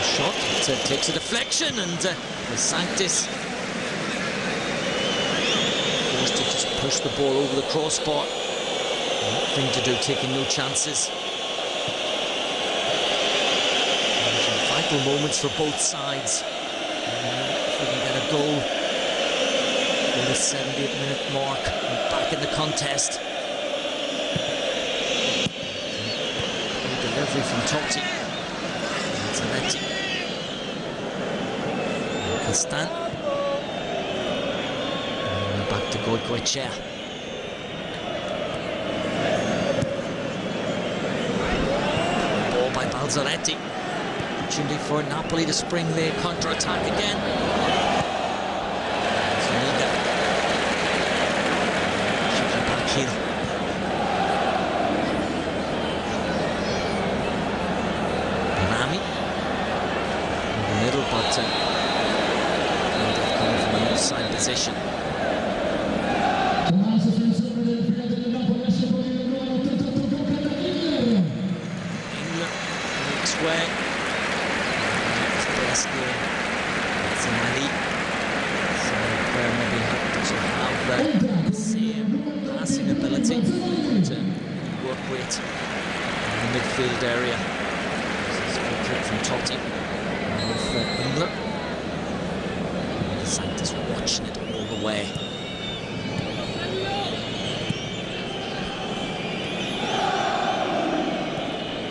Shot, it takes a deflection, and Sanctis forced to just push the ball over the crossbar. Thing to do, taking no chances. Vital moments for both sides. If we can get a goal in the 70th minute mark, and back in the contest. Delivery from Totti. Zanetti. Castan. And back to Goicoechea. Ball by Balzaretti. Opportunity for Napoli to spring the counter-attack again. Zuniga. Back heel. But coming from an offside position. England makes way. So Claire maybe doesn't have the same passing ability to work with in the midfield area. This is a good kick from Totti. England. Sanctis watching it all the way.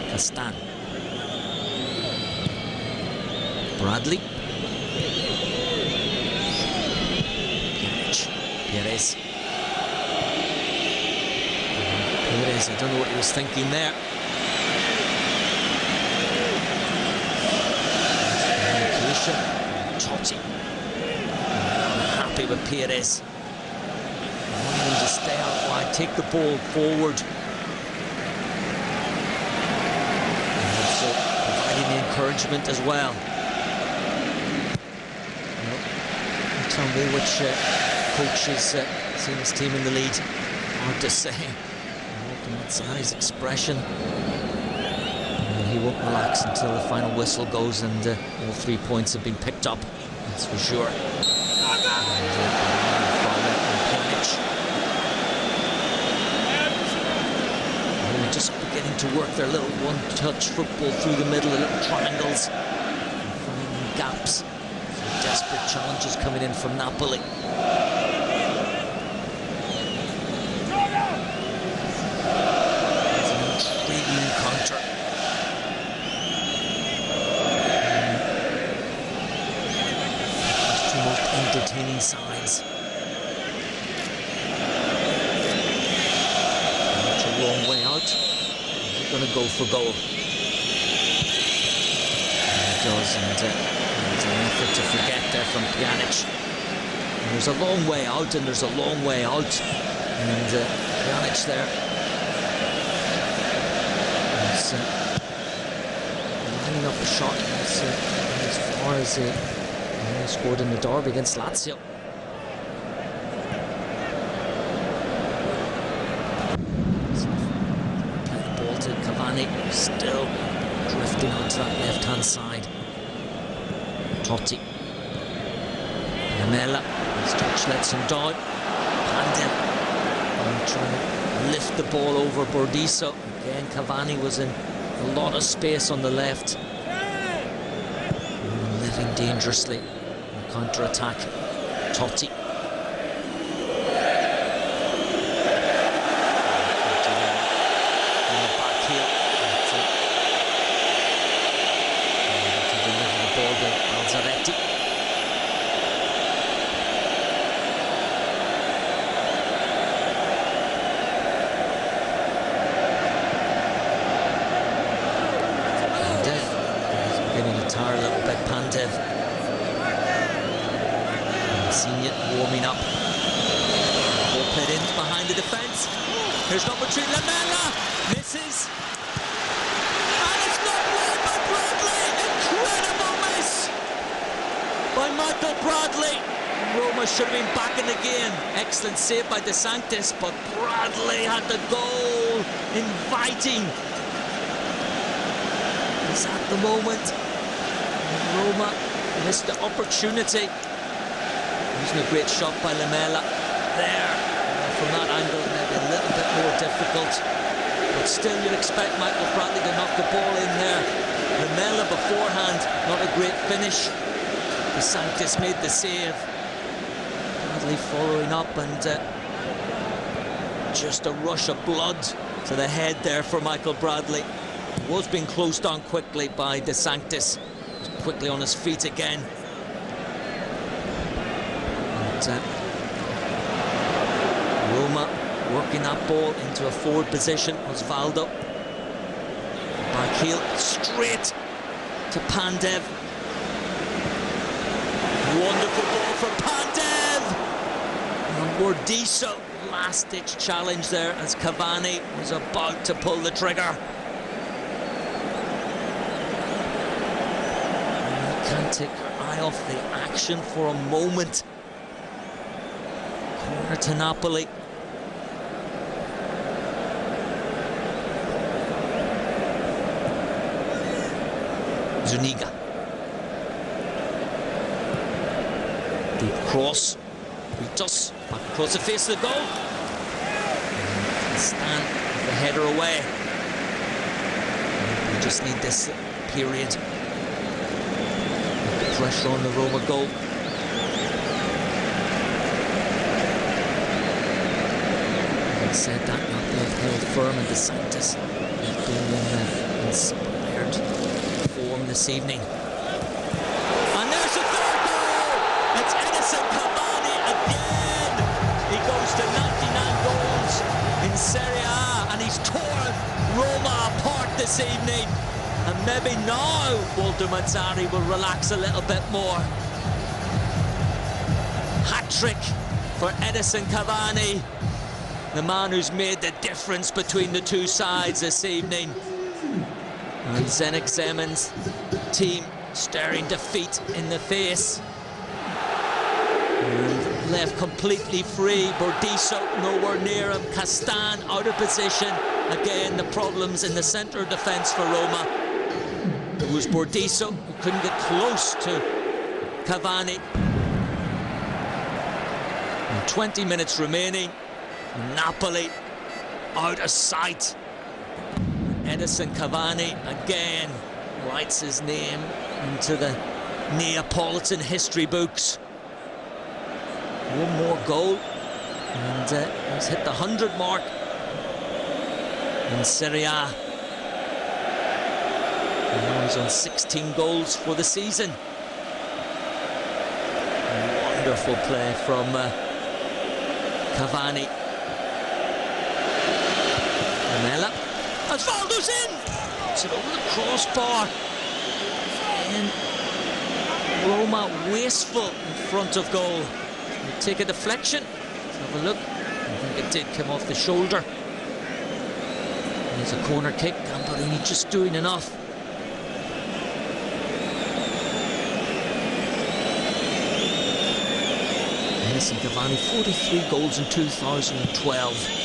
Castan. Bradley. Pjanic. Perez. Perez, I don't know what he was thinking there. Totti. Unhappy with Perez. Wanting him to stay out wide, take the ball forward. And also providing the encouragement as well. Well, tell me which coach has seen his team in the lead. Hard to say. Looking at his expression. He won't relax until the final whistle goes and all 3 points have been picked up, that's for sure. They're just beginning to work their little one-touch football through the middle, the little triangles, and finding gaps. Some desperate challenges coming in from Napoli. It's an intriguing counter. Entertaining sides. It's a long way out. He's going to go for goal. And he does, and it's an effort to forget there from Pjanic. And there's a long way out, and there's a long way out. And Pjanic there. He's lining up a shot as far as he scored in the derby against Lazio. So, play the ball to Cavani, still drifting onto that left-hand side. Totti. Lamela, his touch lets him down. Pandev trying to lift the ball over Bordiso. Again, Cavani was in a lot of space on the left. Living dangerously. Counter-attack. Totti. On the back heel. To deliver the ball to Balzaretti. Pandev. He's beginning to tire a little bit, Pandev. Insigne warming up. Ball played in behind the defence. Here's number 2, Lamela. Misses. And it's not played by Bradley. Incredible miss by Michael Bradley. Roma should have been back in the game. Excellent save by De Sanctis, but Bradley had the goal. Inviting. It's at the moment. Roma missed the opportunity. Using a great shot by Lamela. There. From that angle, maybe a little bit more difficult. But still, you'd expect Michael Bradley to knock the ball in there. Lamela beforehand, not a great finish. De Sanctis made the save. Bradley following up, and just a rush of blood to the head there for Michael Bradley. He was being closed on quickly by De Sanctis. He was quickly on his feet again. And, Roma working that ball into a forward position. Osvaldo. Back heel straight to Pandev. Wonderful ball from Pandev. And Bordiso, last-ditch challenge there as Cavani was about to pull the trigger. And he can't take her eye off the action for a moment. Corner to Napoli. Zuniga. Deep cross. Ritos back across the face of the goal. And stand with the header away. We just need this period. Put the pressure on the Roma goal. Having said that, Napoli have held firm, and De Sanctis have been inspired form this evening. And there's the third goal! It's Edison Cavani again! He goes to 99 goals in Serie A, and he's torn Roma apart this evening. And maybe now Walter Mazzarri will relax a little bit more. Hat-trick for Edison Cavani, the man who's made the difference between the two sides this evening. And Zdeněk Zeman's team staring defeat in the face. And left completely free. Bordiso nowhere near him. Castan out of position. Again, the problems in the centre of defence for Roma. It was Bordiso who couldn't get close to Cavani. And 20 minutes remaining. Napoli out of sight. Edison Cavani again writes his name into the Neapolitan history books. One more goal, and he's hit the 100 mark in Serie A. And now he's on 16 goals for the season. Wonderful play from Cavani. Lamela. Osvaldo's in! It's it over the crossbar. And Roma wasteful in front of goal. We'll take a deflection. Let's have a look. I think it did come off the shoulder. There's a corner kick. Gambarini just doing enough. Edison Cavani, 43 goals in 2012.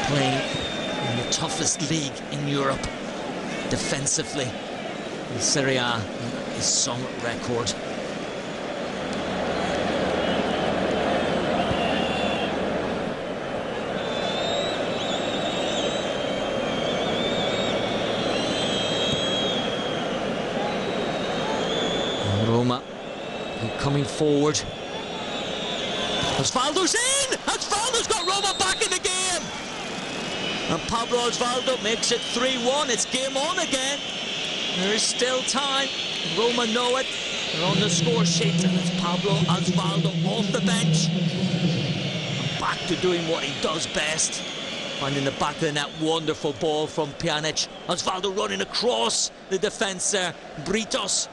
Playing in the toughest league in Europe defensively. In Serie A is some record. And Roma coming forward. Osvaldo's in! Osvaldo's got Roma back in the game! And Pablo Osvaldo makes it 3-1. It's game on again. There is still time. Roma know it. They're on the score sheet, and it's Pablo Osvaldo off the bench. And back to doing what he does best. Finding the back of the net. Wonderful ball from Pjanic. Osvaldo running across the defence there. Britos.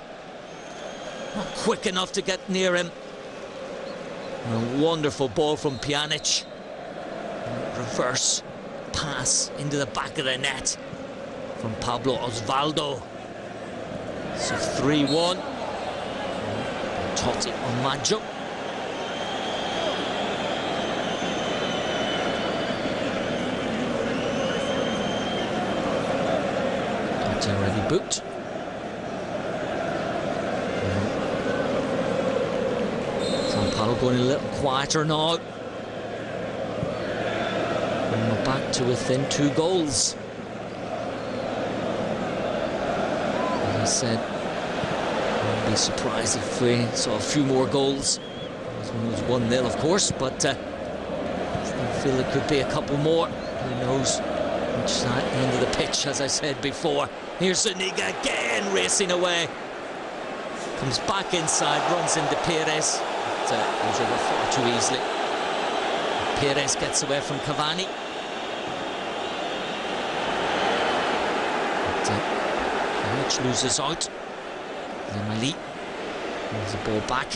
not quick enough to get near him. And a wonderful ball from Pjanic. Reverse pass into the back of the net from Pablo Osvaldo. So 3-1. Totti on Maggio. Totti already booked. Sampaio going a little quieter now. And we're back to within 2 goals. As I said, I wouldn't be surprised if we saw a few more goals. This one was 1-0, of course, but I still feel it could be a couple more. Who knows which side, end of the pitch, as I said before. Here's Zuniga again, racing away. Comes back inside, runs into Perez. Goes over far too easily. Perez gets away from Cavani. Pjanic loses out. Lemali moves the ball back.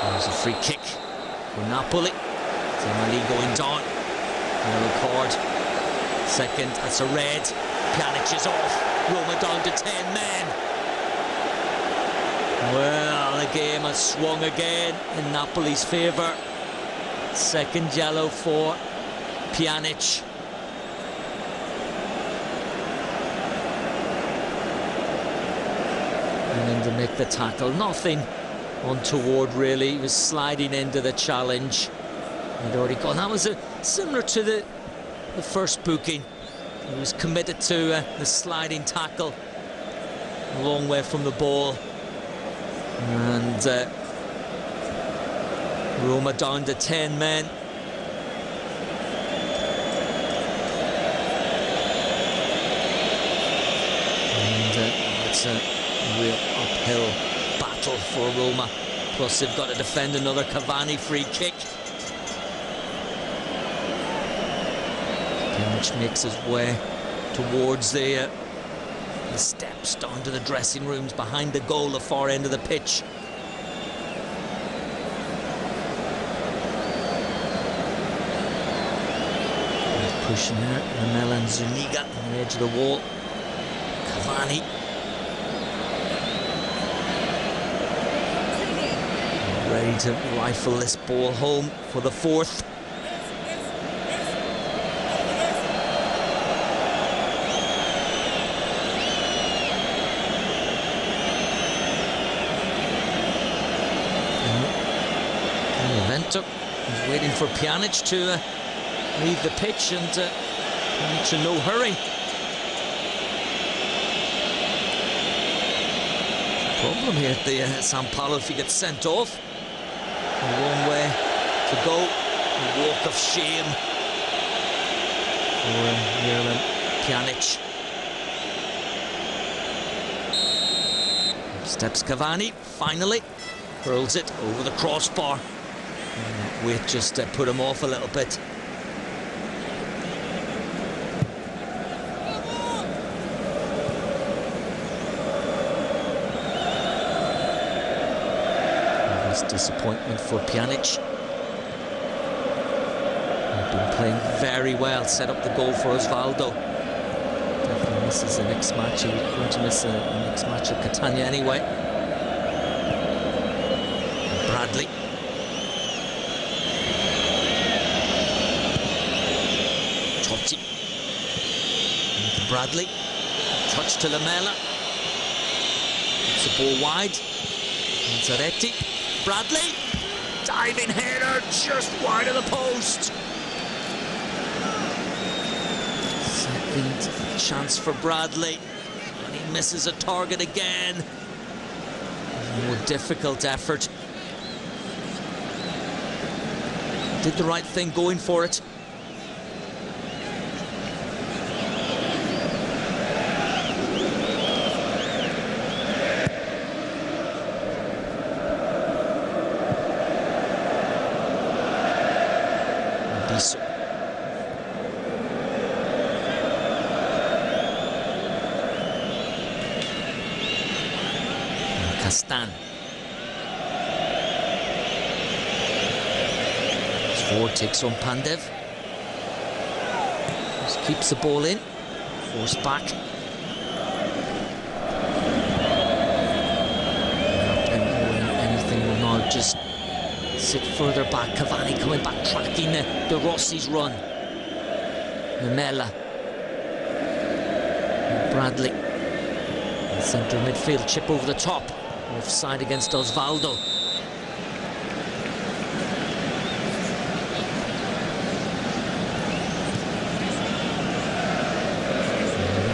There's a free kick for Napoli. Lemali going down. Yellow card. Second, that's a red. Pjanic is off. Roma down to 10 men. Well, the game has swung again in Napoli's favour. Second yellow for Pjanic. And then to make the tackle, nothing untoward really. He was sliding into the challenge. He'd already gone. That was similar to the first booking. He was committed to the sliding tackle, a long way from the ball. And Roma down to 10 men. And it's a real uphill battle for Roma. Plus they've got to defend another Cavani free kick. Pjanic makes his way towards the steps down to the dressing rooms behind the goal, the far end of the pitch. He's pushing there, Lamela and Zuniga on the edge of the wall. Cavani. Ready to rifle this ball home for the 4th. He's waiting for Pjanic to leave the pitch, and Pjanic in no hurry. Problem here at the Sampaio if he gets sent off. A long way to go. A walk of shame for Miralem Pjanic. Steps Cavani, finally. Hurls it over the crossbar. Weight just put him off a little bit. Obvious disappointment for Pjanic. He's been playing very well, set up the goal for Osvaldo. Definitely misses the next match. He's going to miss the next match at Catania anyway. Bradley. Totti. Into Bradley. Touch to Lamela. It's the ball wide. Zaretti. Bradley. Diving header just wide of the post. Second chance for Bradley. And he misses a target again. A more difficult effort. Did the right thing going for it. Castan. Forward takes on Pandev. Just keeps the ball in. Forced back. Anything will now just sit further back. Cavani coming back, tracking De Rossi's run. Memela. Bradley. Centre midfield, chip over the top. Offside against Osvaldo.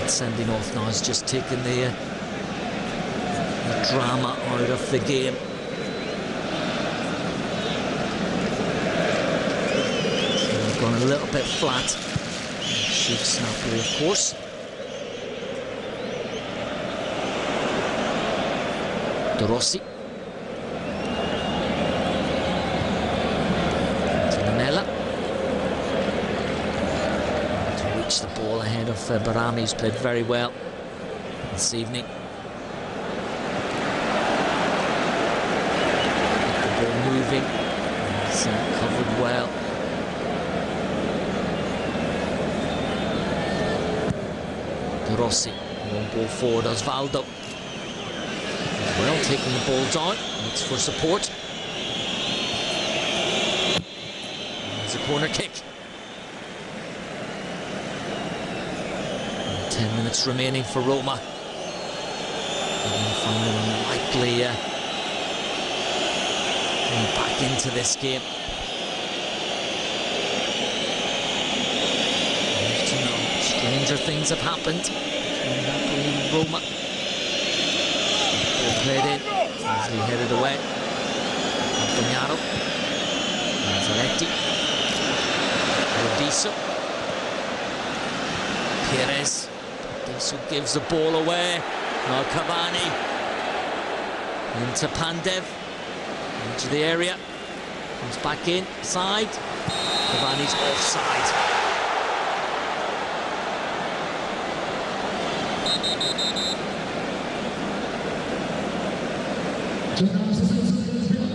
Sending off now has just taken the drama out of the game. So they've gone a little bit flat. Shoots Napoli, of course. De Rossi. To Lamela. The ball ahead of Barami, who's played very well this evening. The ball moving, he's covered well. De Rossi, one ball forward, Osvaldo. Well, taking the ball down, looks for support. There's a corner kick. 10 minutes remaining for Roma. Find them unlikely back into this game. You know, stranger things have happened between Napoli and Roma. Ball played in, easily headed away. Campagnaro, Mazzaretti, Rodiso, Perez. So gives the ball away. Now Cavani into Pandev, into the area, comes back inside. Cavani's offside.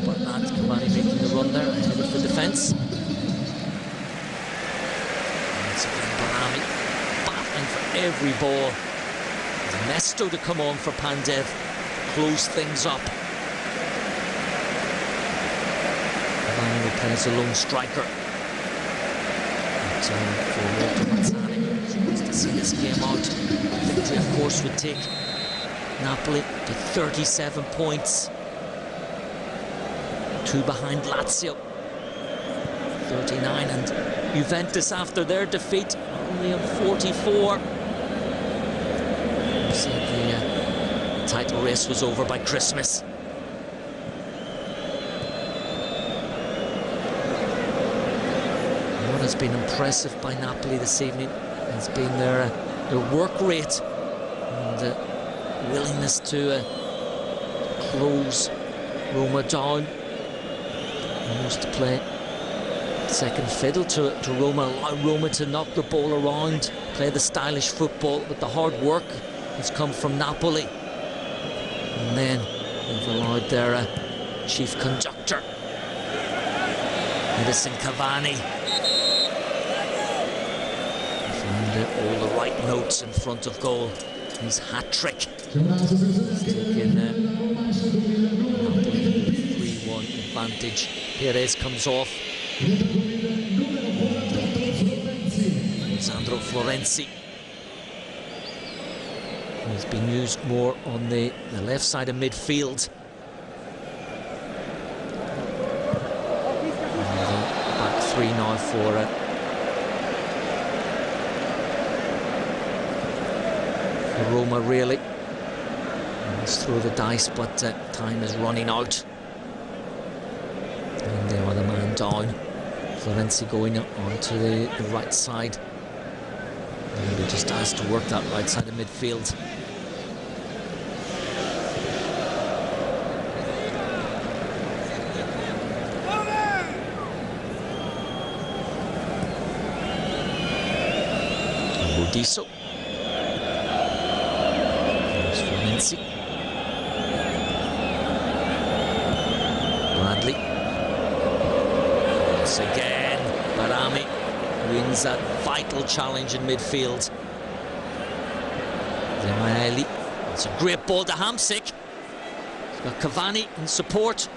But that Cavani making the run there ahead of the defence. Once again Barami battling for every ball. Nesto to come on for Pandev, close things up. Cavani will play as a lone striker. For Walter Mazzani, who wants to see this game out. Victory, of course, would take Napoli to 37 points. 2 behind Lazio. 39, and Juventus, after their defeat, only on 44. Said the title race was over by Christmas. What has been impressive by Napoli this evening has been their work rate and willingness to close Roma down, almost to play second fiddle to Roma, allow Roma to knock the ball around, play the stylish football, but the hard work has come from Napoli. And then they've allowed their chief conductor, Edison Cavani, find all the right notes in front of goal. His hat-trick. Taking Napoli 3-1 advantage. Perez comes off. Sandro Florenzi. He's been used more on the left side of midfield. Back three now for Roma, really. Let's throw the dice, but time is running out. And they are the man down. Florenzi going onto the right side. And they just asked to work that right side of midfield. Rodiso. There's Florenzi. wins that vital challenge in midfield. Zemaeli. It's a great ball to Hamsik. He's got Cavani in support.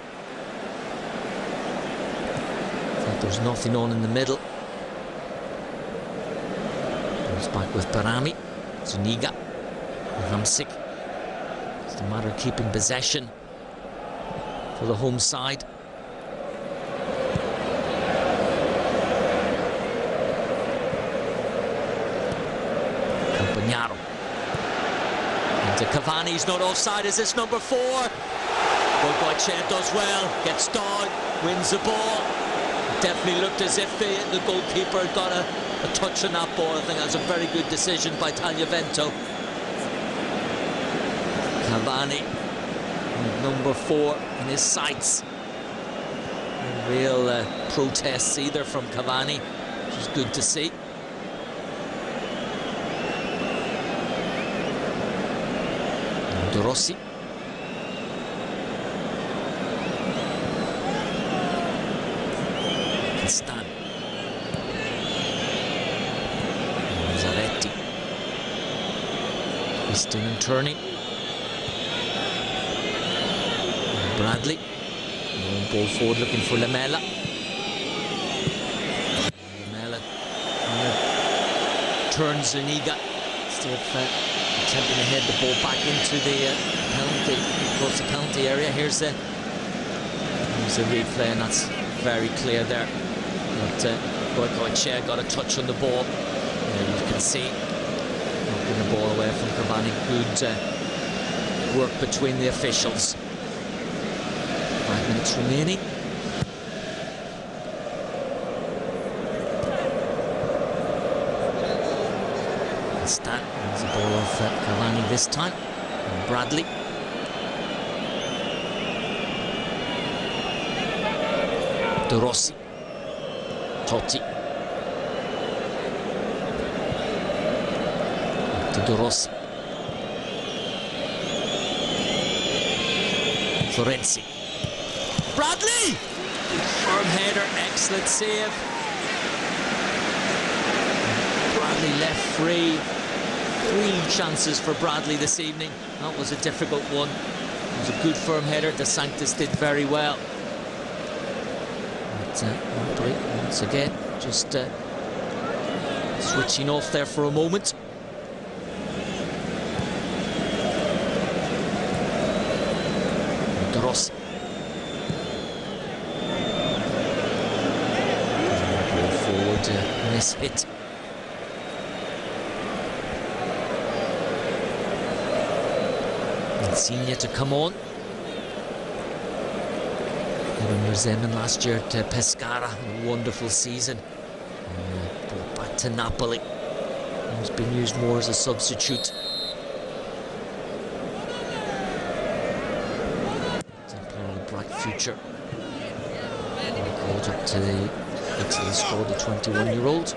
Thought there was nothing on in the middle. Goes back with Barami. Zuniga. Hamsik. It's a matter of keeping possession for the home side. Campagnaro. Into Cavani, he's not offside, is this number 4? Boycoche does well, gets down, wins the ball. Definitely looked as if the goalkeeper had got a touch on that ball. I think that was a very good decision by Tagliavento. Cavani, number 4 in his sights. No real protests either from Cavani, which is good to see. De Rossi. Stan. Zaretti. Twisting and turning. Bradley. Long ball forward looking for Lamela. Lamela turns Zuniga. Still attempting to head the ball back into the penalty, across the penalty area. Here's a replay, and that's very clear there. But Boycoche got a touch on the ball. You can see knocking the ball away from Cavani. Good work between the officials. 5 minutes remaining. Stan wins the ball off Cavani this time. And Bradley. De Rossi. Totti. To De Rossi. Florenzi. Bradley! Firm header, excellent save. Bradley left free. 3 chances for Bradley this evening. That was a difficult one. It was a good firm header. De Sanctis did very well. But Napoli, once again, just switching off there for a moment. De Rossi. Ball forward, miss hit. Insigne to come on. Remember Zeman last year to Pescara, a wonderful season. Brought back to Napoli. He's been used more as a substitute. Exemplary bright future. Called up to the excellent squad, the 21-year-old.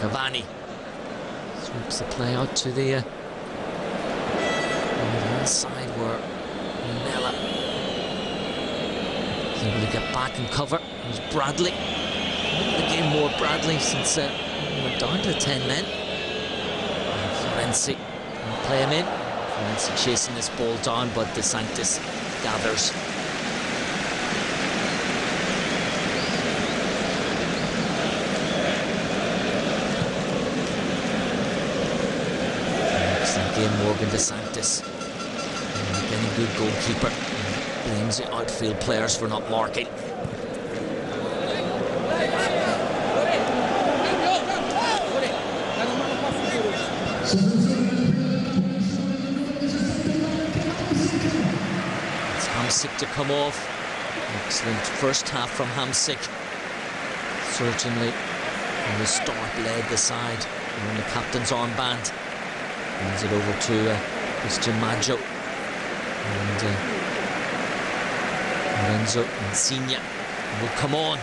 Cavani sweeps the play out to the side where Mela is able to get back and cover. There's Bradley. The game more Bradley since we're down to 10 men. Florenzi can play him in. Florenzi chasing this ball down, but De Sanctis gathers. Again, Morgan De Sanctis. Getting a good goalkeeper. Blames the outfield players for not marking. It's Hamsik to come off. Excellent first half from Hamsik. Certainly, from the start, led the side. And the captain's armband. Hands it over to Christian Maggio. And Lorenzo Insigne will come on.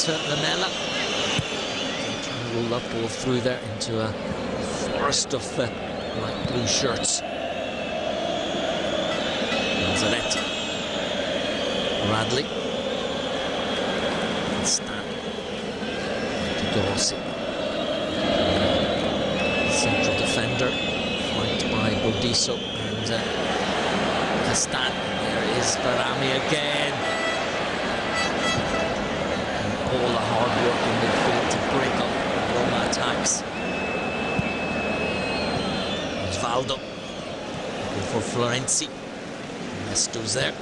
to Lamela. Trying to roll that ball through there into a forest of light blue shirts. Lazzaretti. Bradley. Stan. To Dorsey. Central defender, flanked by Bodiso and Castan. There is Varami again. And all the hard work in midfield to break up Roma attacks. Osvaldo. Looking for Florenzi. Nesto's there.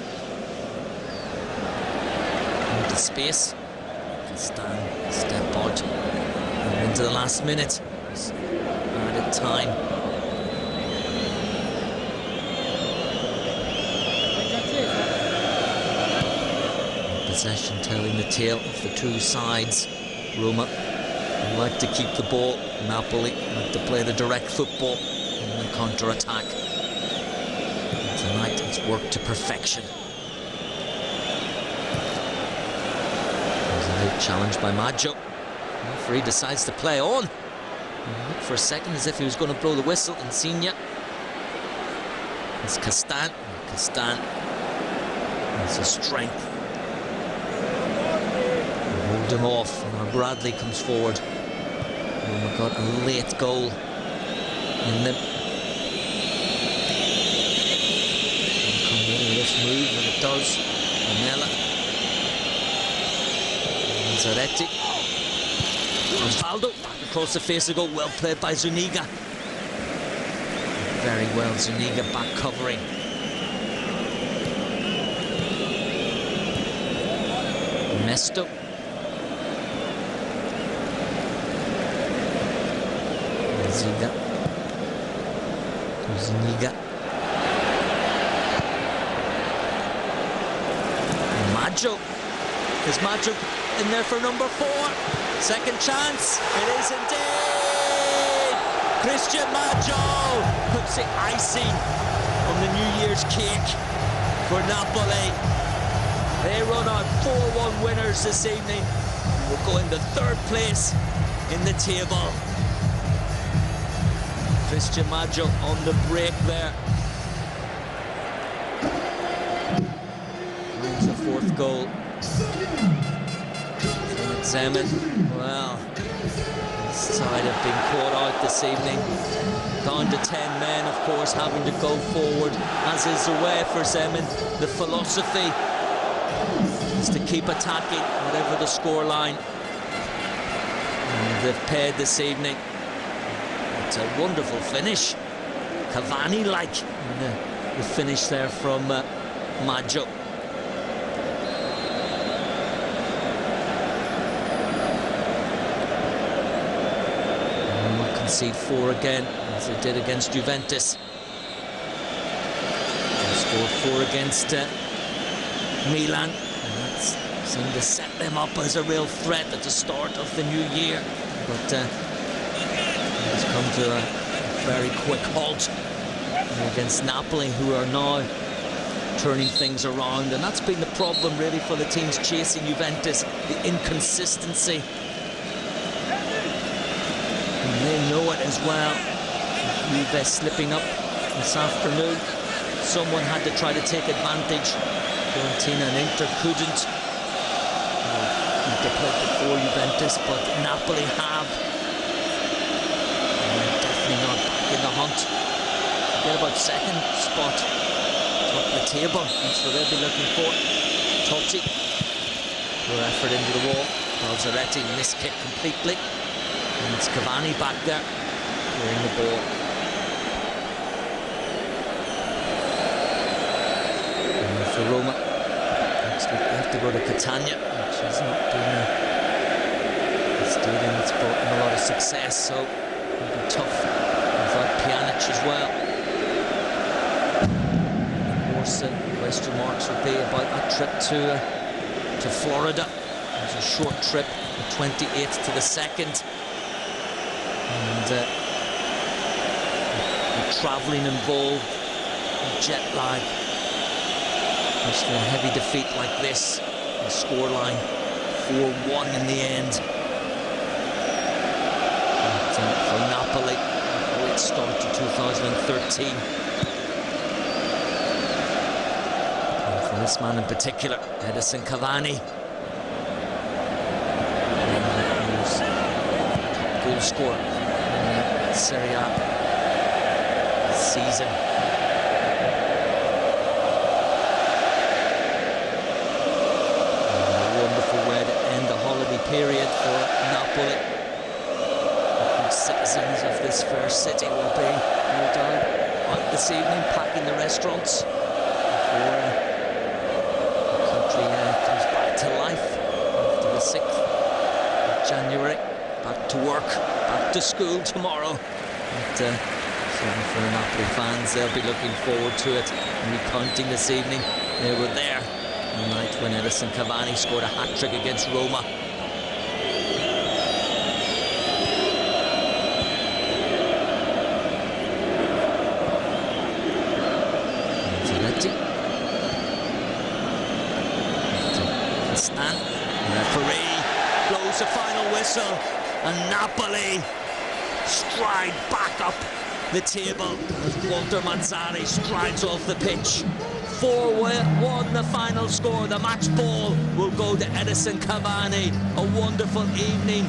Into space. Castan, step out. And into the last minute. Added time. Possession telling the tale of the two sides. Roma like to keep the ball. Napoli like to play the direct football and the counter-attack. Tonight it's worked to perfection. There's a late challenge by Maggio. The referee decides to play on. Looked for a second as if he was going to blow the whistle. Insigne. It's Castan. Castan. It's a strength. Hold him off. Now Bradley comes forward. Roma got a late goal in them. Come in this move, and it does. Lamela. Lazzaretti. Osvaldo back across the face of goal. Well played by Zuniga. Very well, Zuniga back covering. Nesto. Zuniga. Zuniga. Maggio. Is Maggio in there for number 4? Second chance. It is indeed. Christian Maggio puts the icing on the New Year's cake for Napoli. They run out 4-1 winners this evening. We'll go into 3rd place in the table. Christian Maggio on the break there. Finds a 4th goal. Zeman, well, this side have been caught out this evening. Down to 10 men, of course, having to go forward, as is the way for Zeman. The philosophy is to keep attacking, whatever the scoreline. And they've paid this evening. It's a wonderful finish. Cavani-like the finish there from Maggio. Concede 4 again, as they did against Juventus. They scored 4 against Milan, and that seemed to set them up as a real threat at the start of the new year. But it's come to a very quick halt against Napoli, who are now turning things around, and that's been the problem really for the teams chasing Juventus, the inconsistency. They know it as well. Juve slipping up this afternoon. Someone had to try to take advantage. Fiorentina and Inter couldn't. They played before Juventus, but Napoli have. And they're definitely not back in the hunt. Forget about 2nd spot. Top of the table. That's what they'll be looking for. Totti. Poor effort into the wall. Lazzaretti missed kick completely. And it's Cavani back there, clearing the ball. And for Roma, next week they have to go to Catania, which has not been a stadium that's brought them a lot of success, so it'll be tough without Pjanic as well. Of course, question marks will be about that trip to Florida. It was a short trip, the 28th to the 2nd. And the travelling involved, the jet lag, especially a heavy defeat like this, the scoreline 4-1 in the end. But, for Napoli, a great start to 2013. And for this man in particular, Edison Cavani. Goal scorer in Serie A this season. And a wonderful way to end the holiday period for Napoli. The good citizens of this fair city will be, no doubt, out this evening packing the restaurants before the country comes back to life after the 6th of January. Back to work, back to school tomorrow. But certainly for the Napoli fans, they'll be looking forward to it. Recounting this evening, they were there the night when Edison Cavani scored a hat-trick against Roma. The referee blows the final whistle, and Napoli stride back up the table as Walter Mazzarri strides off the pitch. 4-1 the final score. The match ball will go to Edison Cavani. A wonderful evening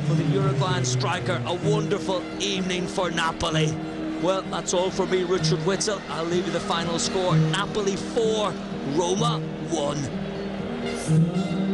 for the Uruguayan striker. A wonderful evening for Napoli. Well, that's all for me, Richard Whittle. I'll leave you the final score. Napoli 4, Roma 1.